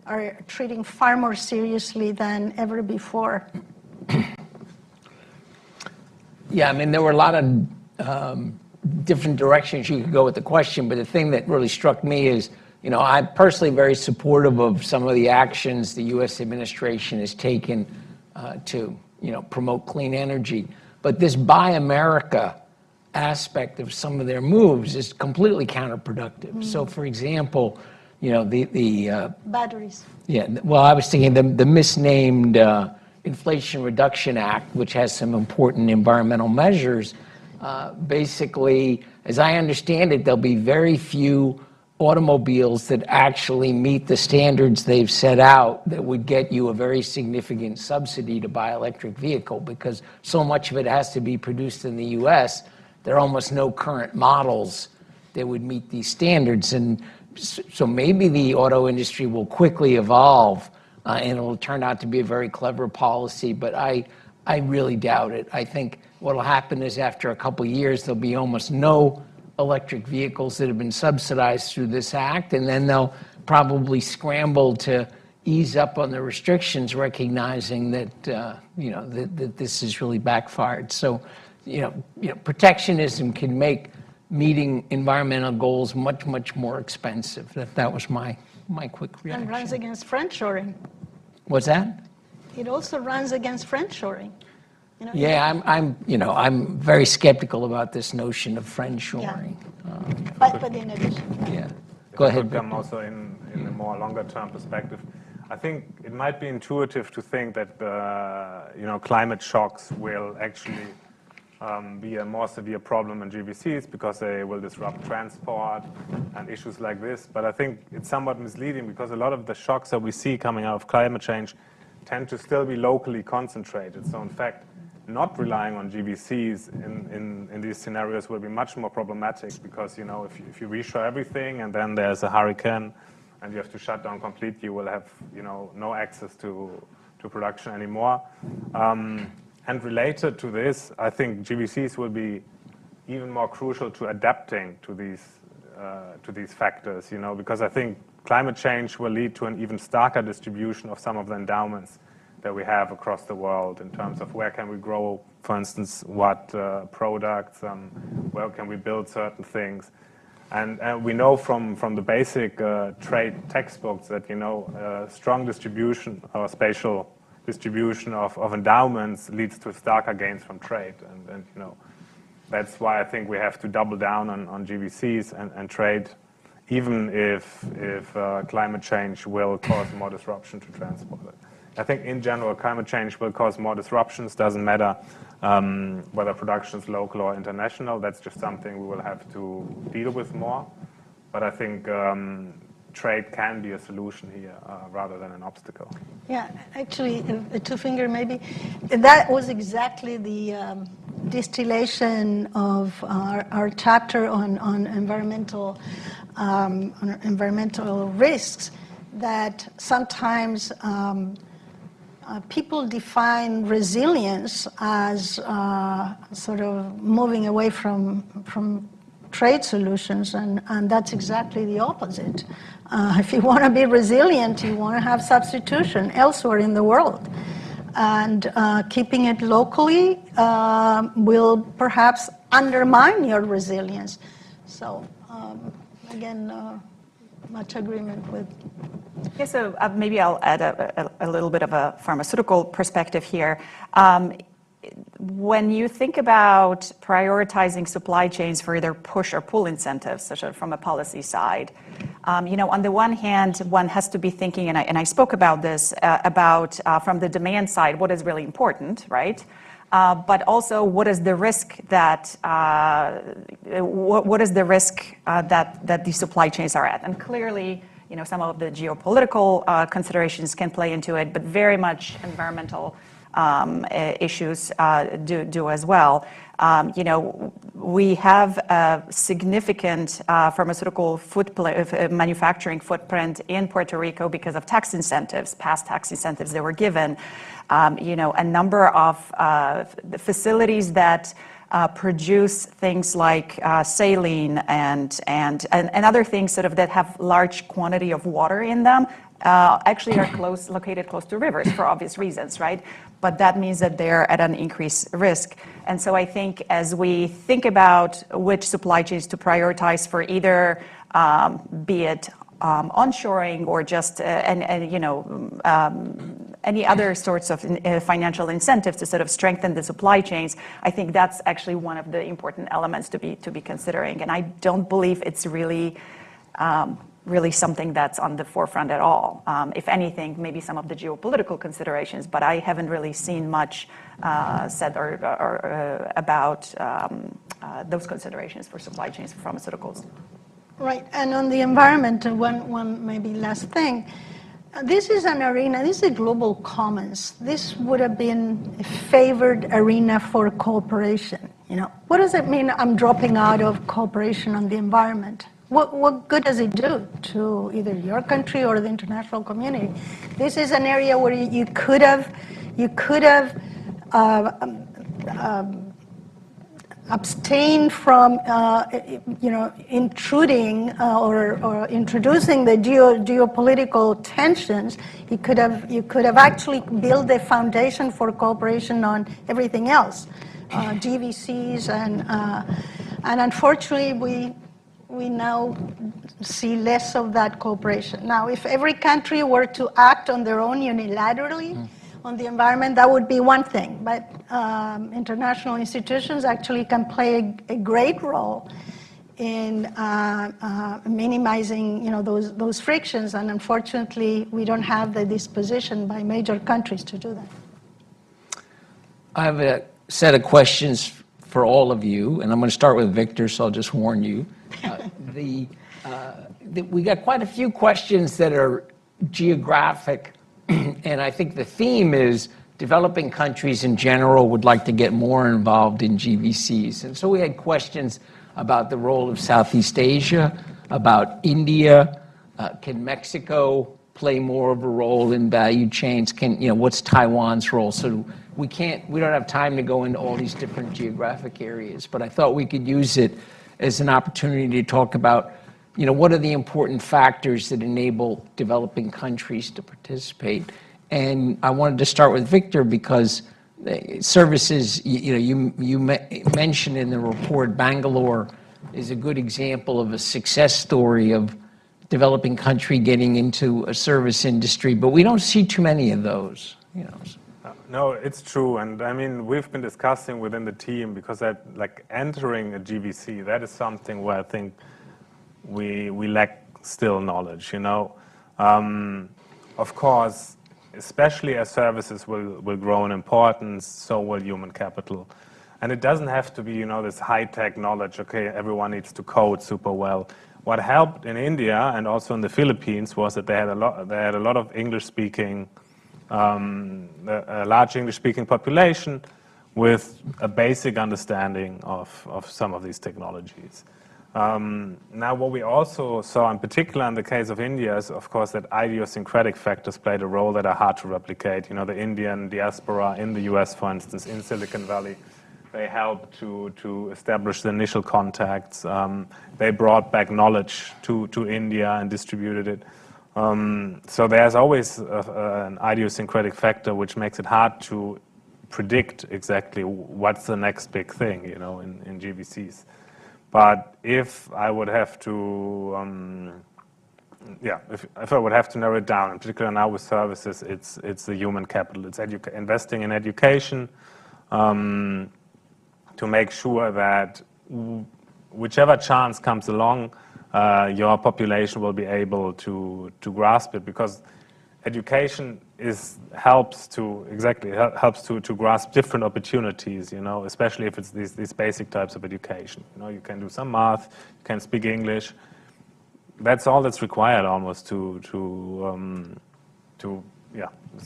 [SPEAKER 8] are treating far more seriously than ever before.
[SPEAKER 7] Yeah, I mean, there were a lot of different directions you could go with the question, but the thing that really struck me is, I'm personally very supportive of some of the actions the U.S. administration has taken to, promote clean energy. But this Buy America aspect of some of their moves is completely counterproductive. Mm. So, for example, the
[SPEAKER 8] batteries.
[SPEAKER 7] Yeah, well, I was thinking the misnamed Inflation Reduction Act, which has some important environmental measures. Basically, as I understand it, there'll be very few automobiles that actually meet the standards they've set out that would get you a very significant subsidy to buy electric vehicle, because so much of it has to be produced in the US. There are almost no current models that would meet these standards. And so maybe the auto industry will quickly evolve and it'll turn out to be a very clever policy, but I really doubt it. I think what'll happen is after a couple of years, there'll be almost no electric vehicles that have been subsidized through this act, and then they'll probably scramble to ease up on the restrictions, recognizing that that this has really backfired. So, protectionism can make meeting environmental goals much more expensive. That was my quick reaction.
[SPEAKER 8] And runs against friendshoring.
[SPEAKER 7] What's that?
[SPEAKER 8] It also runs against friendshoring.
[SPEAKER 7] Yeah, I'm very skeptical about this notion of friendshoring.
[SPEAKER 8] Yeah. But in addition.
[SPEAKER 7] Yeah. Go ahead.
[SPEAKER 9] Come also in a more longer-term perspective. I think it might be intuitive to think that climate shocks will actually be a more severe problem in GVCs because they will disrupt transport and issues like this. But I think it's somewhat misleading because a lot of the shocks that we see coming out of climate change tend to still be locally concentrated. So in fact, not relying on GVCs in these scenarios will be much more problematic because, if you reshore everything and then there's a hurricane and you have to shut down completely, you will have, no access to production anymore. And related to this, I think GVCs will be even more crucial to adapting to these factors, because I think climate change will lead to an even starker distribution of some of the endowments that we have across the world in terms of where can we grow, for instance, what products, where can we build certain things. And we know from the basic trade textbooks that, strong distribution or spatial distribution of endowments leads to starker gains from trade. And that's why I think we have to double down on GVCs and trade even if climate change will cause more disruption to transport it. I think in general, climate change will cause more disruptions. Doesn't matter whether production is local or international. That's just something we will have to deal with more. But I think trade can be a solution here rather than an obstacle.
[SPEAKER 8] Yeah, actually, a two-finger maybe. That was exactly the distillation of our chapter on environmental risks, that sometimes people define resilience as sort of moving away from trade solutions, and that's exactly the opposite. If you want to be resilient, you want to have substitution elsewhere in the world. And keeping it locally will perhaps undermine your resilience. So, again, much agreement with.
[SPEAKER 10] Yeah, so maybe I'll add a little bit of a pharmaceutical perspective here. When you think about prioritizing supply chains for either push or pull incentives, such as from a policy side, on the one hand, one has to be thinking, and I spoke about this, about from the demand side, what is really important, right? But also, what is the risk that that these supply chains are at? And clearly, some of the geopolitical considerations can play into it, but very much environmental issues do as well. We have a significant pharmaceutical manufacturing footprint in Puerto Rico because of tax incentives, past tax incentives that were given. A number of the facilities that produce things like saline and other things sort of that have large quantity of water in them actually are located close to rivers for obvious reasons, right? But that means that they're at an increased risk. And so I think as we think about which supply chains to prioritize for either, be it onshoring or just any other sorts of financial incentives to sort of strengthen the supply chains, I think that's actually one of the important elements to be considering. And I don't believe it's really something that's on the forefront at all. If anything, maybe some of the geopolitical considerations, but I haven't really seen much said or about those considerations for supply chains for pharmaceuticals.
[SPEAKER 8] Right, and on the environment, one maybe last thing. This is an arena, this is global commons. This would have been a favored arena for cooperation. What does it mean I'm dropping out of cooperation on the environment? What good does it do to either your country or the international community? This is an area where you could have abstained from intruding or introducing the geopolitical tensions. You could have actually built the foundation for cooperation on everything else, GVCs, and unfortunately we now see less of that cooperation. Now, if every country were to act on their own unilaterally on the environment, that would be one thing. But international institutions actually can play a great role in minimizing, those frictions. And unfortunately, we don't have the disposition by major countries to do that.
[SPEAKER 7] I have a set of questions for all of you, and I'm going to start with Victor, so I'll just warn you. We got quite a few questions that are geographic, and I think the theme is developing countries in general would like to get more involved in GVCs. And so we had questions about the role of Southeast Asia, about India. Can Mexico play more of a role in value chains? What's Taiwan's role? So we don't have time to go into all these different geographic areas, but I thought we could use it as an opportunity to talk about, what are the important factors that enable developing countries to participate. And I wanted to start with Victor because services, you mentioned in the report, Bangalore is a good example of a success story of developing country getting into a service industry, but we don't see too many of those.
[SPEAKER 9] No, it's true, and I mean we've been discussing within the team because entering a GVC, that is something where I think we lack still knowledge, you know. Of course, especially as services will grow in importance, so will human capital. And it doesn't have to be, you know, this high-tech knowledge, okay, everyone needs to code super well. What helped in India and also in the Philippines was that they had a lot of English-speaking, a large English-speaking population with a basic understanding of some of these technologies. Now, what we also saw, in particular in the case of India, is, of course, that idiosyncratic factors played a role that are hard to replicate. You know, the Indian diaspora in the US, for instance, in Silicon Valley, they helped to establish the initial contacts. They brought back knowledge to India and distributed it. So there's always an idiosyncratic factor which makes it hard to predict exactly what's the next big thing, you know, in GVCs. But if I would have to, if I would have to narrow it down, in particular now with services, it's the human capital. It's investing in education, to make sure that whichever chance comes along, your population will be able to grasp it, because education helps to grasp different opportunities, you know, especially if it's these basic types of education. You know, you can do some math, you can speak English. That's all that's required almost so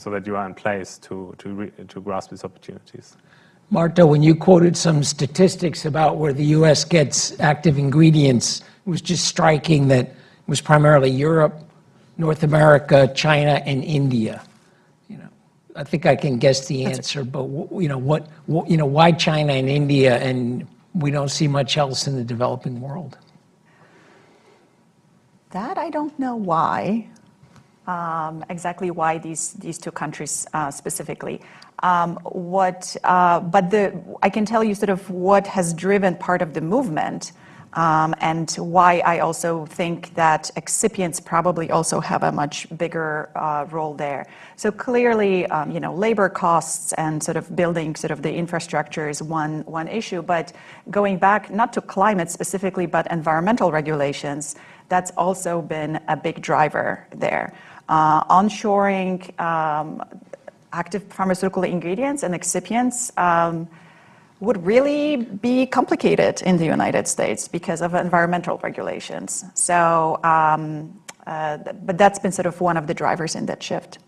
[SPEAKER 9] that you are in place to grasp these opportunities.
[SPEAKER 7] Marta, when you quoted some statistics about where the U.S. gets active ingredients, it was just striking that it was primarily Europe, North America, China, and India. You know, I think I can guess the answer, but why China and India, and we don't see much else in the developing world?
[SPEAKER 10] That I don't know why. Exactly why these two countries specifically. But I can tell you sort of what has driven part of the movement, and why I also think that excipients probably also have a much bigger role there. So clearly, labor costs and sort of building sort of the infrastructure is one issue. But going back, not to climate specifically, but environmental regulations, that's also been a big driver there. Onshoring active pharmaceutical ingredients and excipients would really be complicated in the United States because of environmental regulations. So, but that's been sort of one of the drivers in that shift.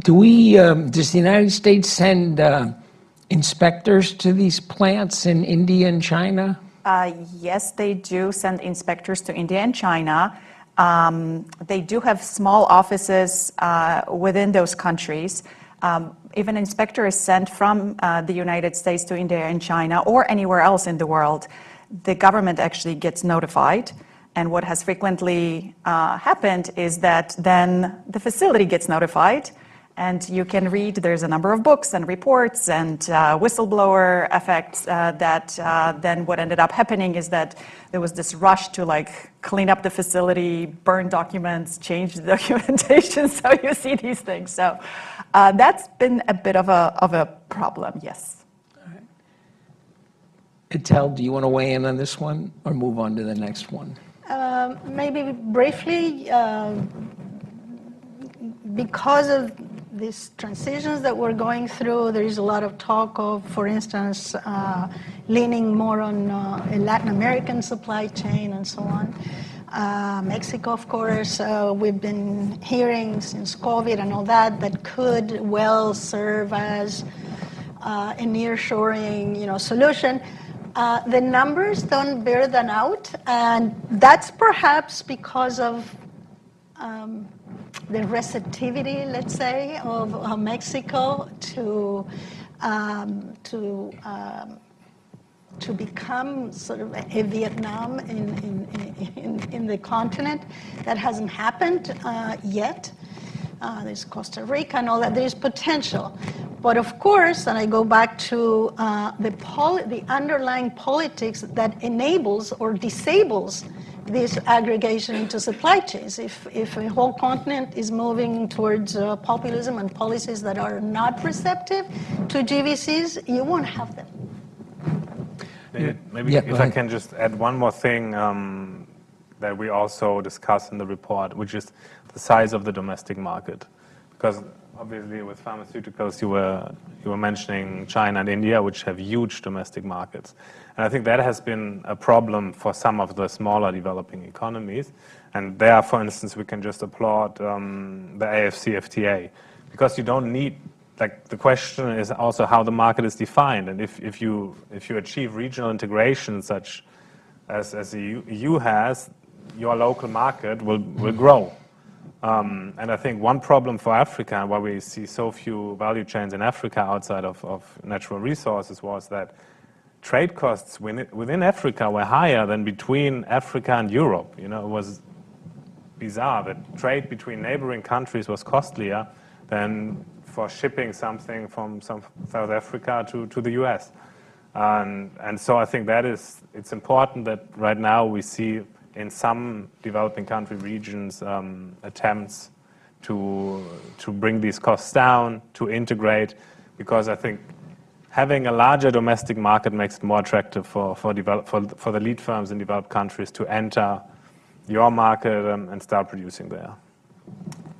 [SPEAKER 7] Does the United States send inspectors to these plants in India and China?
[SPEAKER 10] Yes, they do send inspectors to India and China. They do have small offices within those countries. If an inspector is sent from the United States to India and China or anywhere else in the world, the government actually gets notified. And what has frequently happened is that then the facility gets notified, and you can read, there's a number of books and reports and whistleblower effects that then what ended up happening is that there was this rush to like clean up the facility, burn documents, change the documentation, so you see these things. So that's been a bit of a problem, yes.
[SPEAKER 7] All right. Itel, do you want to weigh in on this one or move on to the next one?
[SPEAKER 8] Maybe briefly, because of these transitions that we're going through, there is a lot of talk of, for instance, leaning more on a Latin American supply chain and so on. Mexico, of course, we've been hearing since COVID and all that could well serve as a nearshoring, solution. The numbers don't bear that out, and that's perhaps because of the receptivity, let's say, of Mexico to become sort of a Vietnam in the continent. That hasn't happened yet. There's Costa Rica and all that. There's potential. But of course, and I go back to the underlying politics that enables or disables this aggregation into supply chains. If a whole continent is moving towards populism and policies that are not receptive to GVCs, you won't have them.
[SPEAKER 9] Maybe if I can just add one more thing. that we also discuss in the report, which is the size of the domestic market. Because obviously with pharmaceuticals, you were mentioning China and India, which have huge domestic markets. And I think that has been a problem for some of the smaller developing economies. And there, for instance, we can just applaud the AFCFTA, because you don't need, like, the question is also how the market is defined. And if you achieve regional integration such as the EU has, your local market will grow. And I think one problem for Africa, and why we see so few value chains in Africa outside of natural resources, was that trade costs within Africa were higher than between Africa and Europe. You know, it was bizarre that trade between neighboring countries was costlier than for shipping something from South Africa to the US. And so I think it's important that right now we see in some developing country regions attempts to bring these costs down, to integrate, because I think having a larger domestic market makes it more attractive for the lead firms in developed countries to enter your market and start producing there.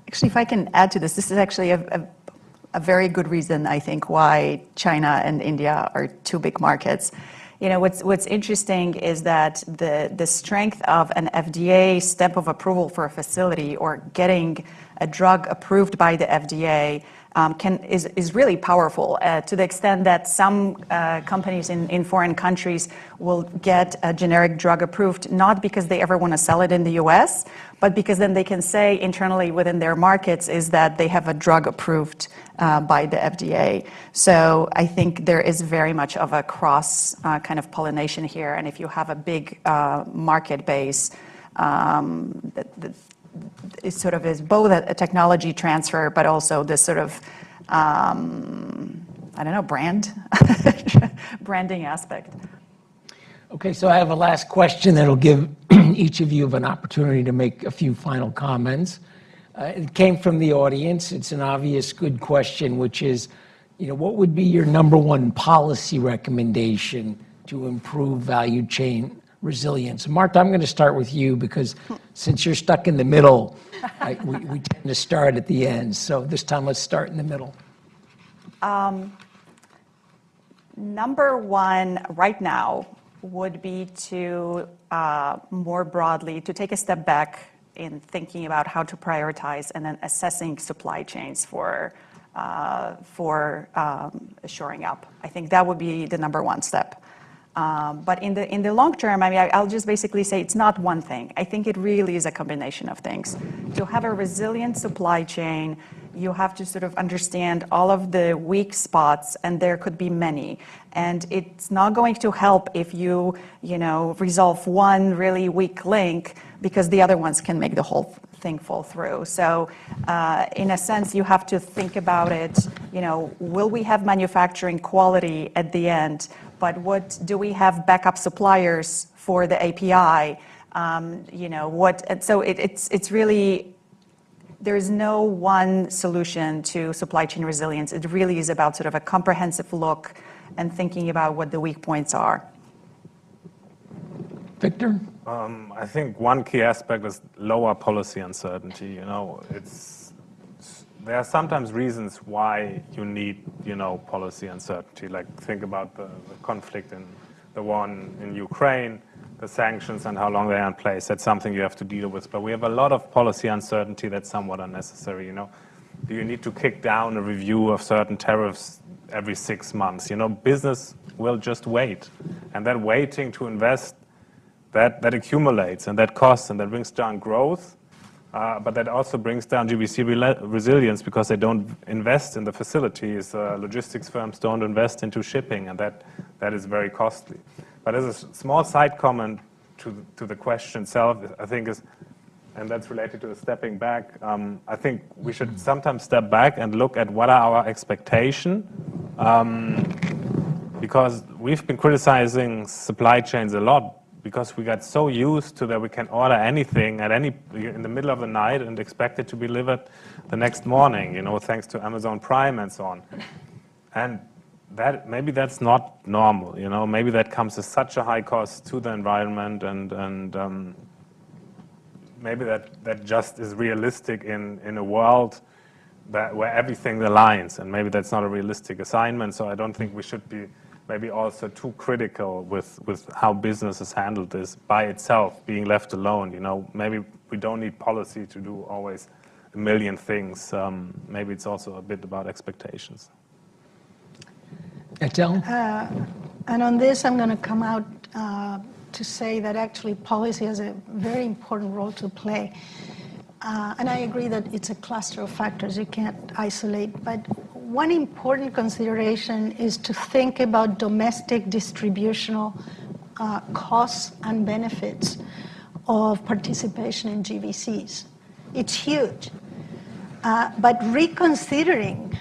[SPEAKER 10] Actually, if I can add to this, this is actually a very good reason, I think, why China and India are two big markets. You know, what's interesting is that the strength of an FDA stamp of approval for a facility or getting a drug approved by the FDA is really powerful to the extent that some companies in foreign countries will get a generic drug approved, not because they ever want to sell it in the US, but because then they can say internally within their markets is that they have a drug approved by the FDA. So I think there is very much of a cross kind of pollination here. And if you have a big market base, it sort of is both a technology transfer, but also this sort of, I don't know, branding aspect.
[SPEAKER 7] Okay, so I have a last question that'll give each of you an opportunity to make a few final comments. It came from the audience. It's an obvious good question, which is, you know, what would be your number one policy recommendation to improve value chain resilience? Marta, I'm going to start with you because since you're stuck in the middle, we tend to start at the end. So this time, let's start in the middle.
[SPEAKER 10] Number one right now would be to more broadly to take a step back in thinking about how to prioritize and then assessing supply chains for shoring up. I think that would be the number one step. But in the long term, I mean, I'll just basically say it's not one thing. I think it really is a combination of things. To have a resilient supply chain, you have to sort of understand all of the weak spots, and there could be many. And it's not going to help if you resolve one really weak link, because the other ones can make the whole thing fall through. So in a sense, you have to think about it, will we have manufacturing quality at the end? But what do we have backup suppliers for the API? So it's really, there is no one solution to supply chain resilience. It really is about sort of a comprehensive look and thinking about what the weak points are.
[SPEAKER 7] Victor?
[SPEAKER 9] I think one key aspect is lower policy uncertainty. There are sometimes reasons why you need, policy uncertainty. Like think about the conflict in the war in Ukraine, the sanctions and how long they are in place. That's something you have to deal with. But we have a lot of policy uncertainty that's somewhat unnecessary. Do you need to kick down a review of certain tariffs every 6 months? Business will just wait, and that waiting to invest that accumulates and that costs and that brings down growth. But that also brings down GVC resilience because they don't invest in the facilities. Logistics firms don't invest into shipping, and that is very costly. But as a small side comment to the question itself, I think and that's related to the stepping back, I think we should sometimes step back and look at what are our expectations. Because we've been criticizing supply chains a lot, because we got so used to that we can order anything in the middle of the night and expect it to be delivered the next morning, thanks to Amazon Prime and so on. And maybe that's not normal, maybe that comes at such a high cost to the environment and maybe that just is realistic in a world where everything aligns, and maybe that's not a realistic assignment. So I don't think we should be maybe also too critical with how business has handled this by itself, being left alone. You know, maybe we don't need policy to do always a million things. Maybe it's also a bit about expectations.
[SPEAKER 7] Etel?
[SPEAKER 8] And on this, I'm going to come out to say that actually policy has a very important role to play. And I agree that it's a cluster of factors you can't isolate. But one important consideration is to think about domestic distributional costs and benefits of participation in GVCs. It's huge. But reconsidering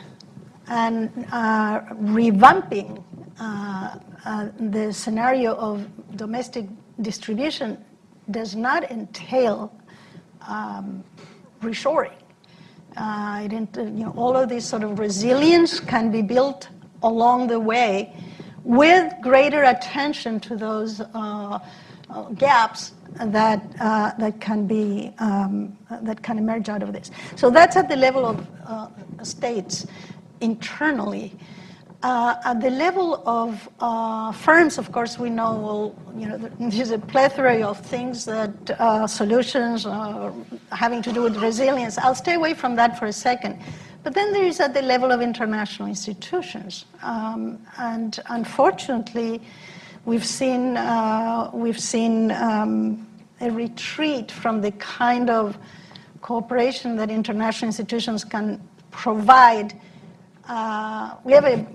[SPEAKER 8] and revamping the scenario of domestic distribution does not entail reshoring. All of this sort of resilience can be built along the way with greater attention to those gaps that can emerge out of this. So that's at the level of states internally. At the level of firms, of course, we know, there's a plethora of things that solutions having to do with resilience. I'll stay away from that for a second. But then there is at the level of international institutions. And unfortunately, we've seen a retreat from the kind of cooperation that international institutions can provide. We have a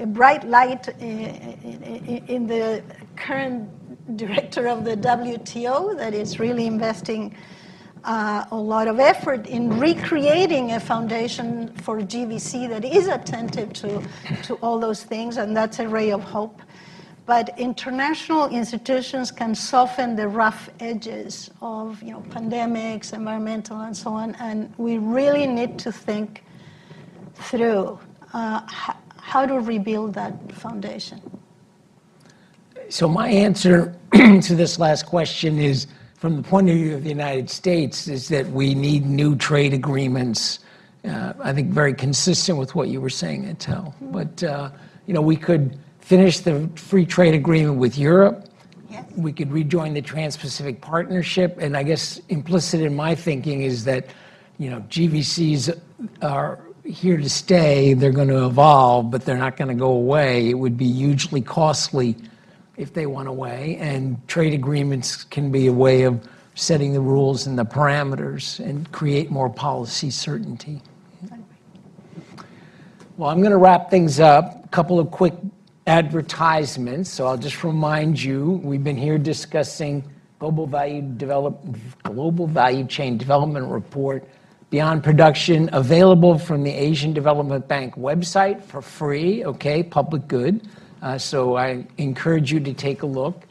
[SPEAKER 8] bright light in the current director of the WTO that is really investing a lot of effort in recreating a foundation for GVC that is attentive to all those things, and that's a ray of hope. But international institutions can soften the rough edges of pandemics, environmental, and so on, and we really need to think through how to rebuild that foundation.
[SPEAKER 7] So my answer to this last question is, from the point of view of the United States, is that we need new trade agreements. I think very consistent with what you were saying, Etel. But we could finish the free trade agreement with Europe.
[SPEAKER 8] Yes.
[SPEAKER 7] We could rejoin the Trans-Pacific Partnership, and I guess implicit in my thinking is that GVCs are here to stay. They're going to evolve, but they're not going to go away. It would be hugely costly if they went away, and trade agreements can be a way of setting the rules and the parameters and create more policy certainty. Well, I'm going to wrap things up. A couple of quick advertisements. So I'll just remind you, we've been here discussing Global Value Chain Development Report, Beyond Production, available from the Asian Development Bank website for free, okay, public good. So I encourage you to take a look.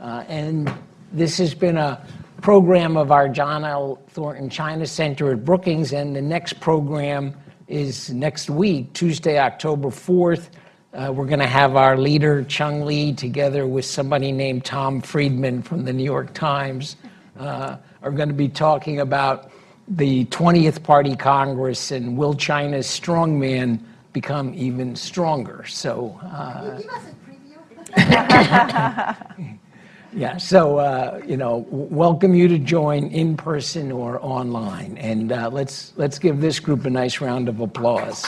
[SPEAKER 7] And this has been a program of our John L. Thornton China Center at Brookings, and the next program is next week, Tuesday, October 4th. We're going to have our leader, Chung Lee, together with somebody named Tom Friedman from the New York Times, are going to be talking about the 20th Party Congress and will China's strongman become even stronger. So,
[SPEAKER 8] give us a preview.
[SPEAKER 7] yeah. So, welcome you to join in person or online, and let's give this group a nice round of applause.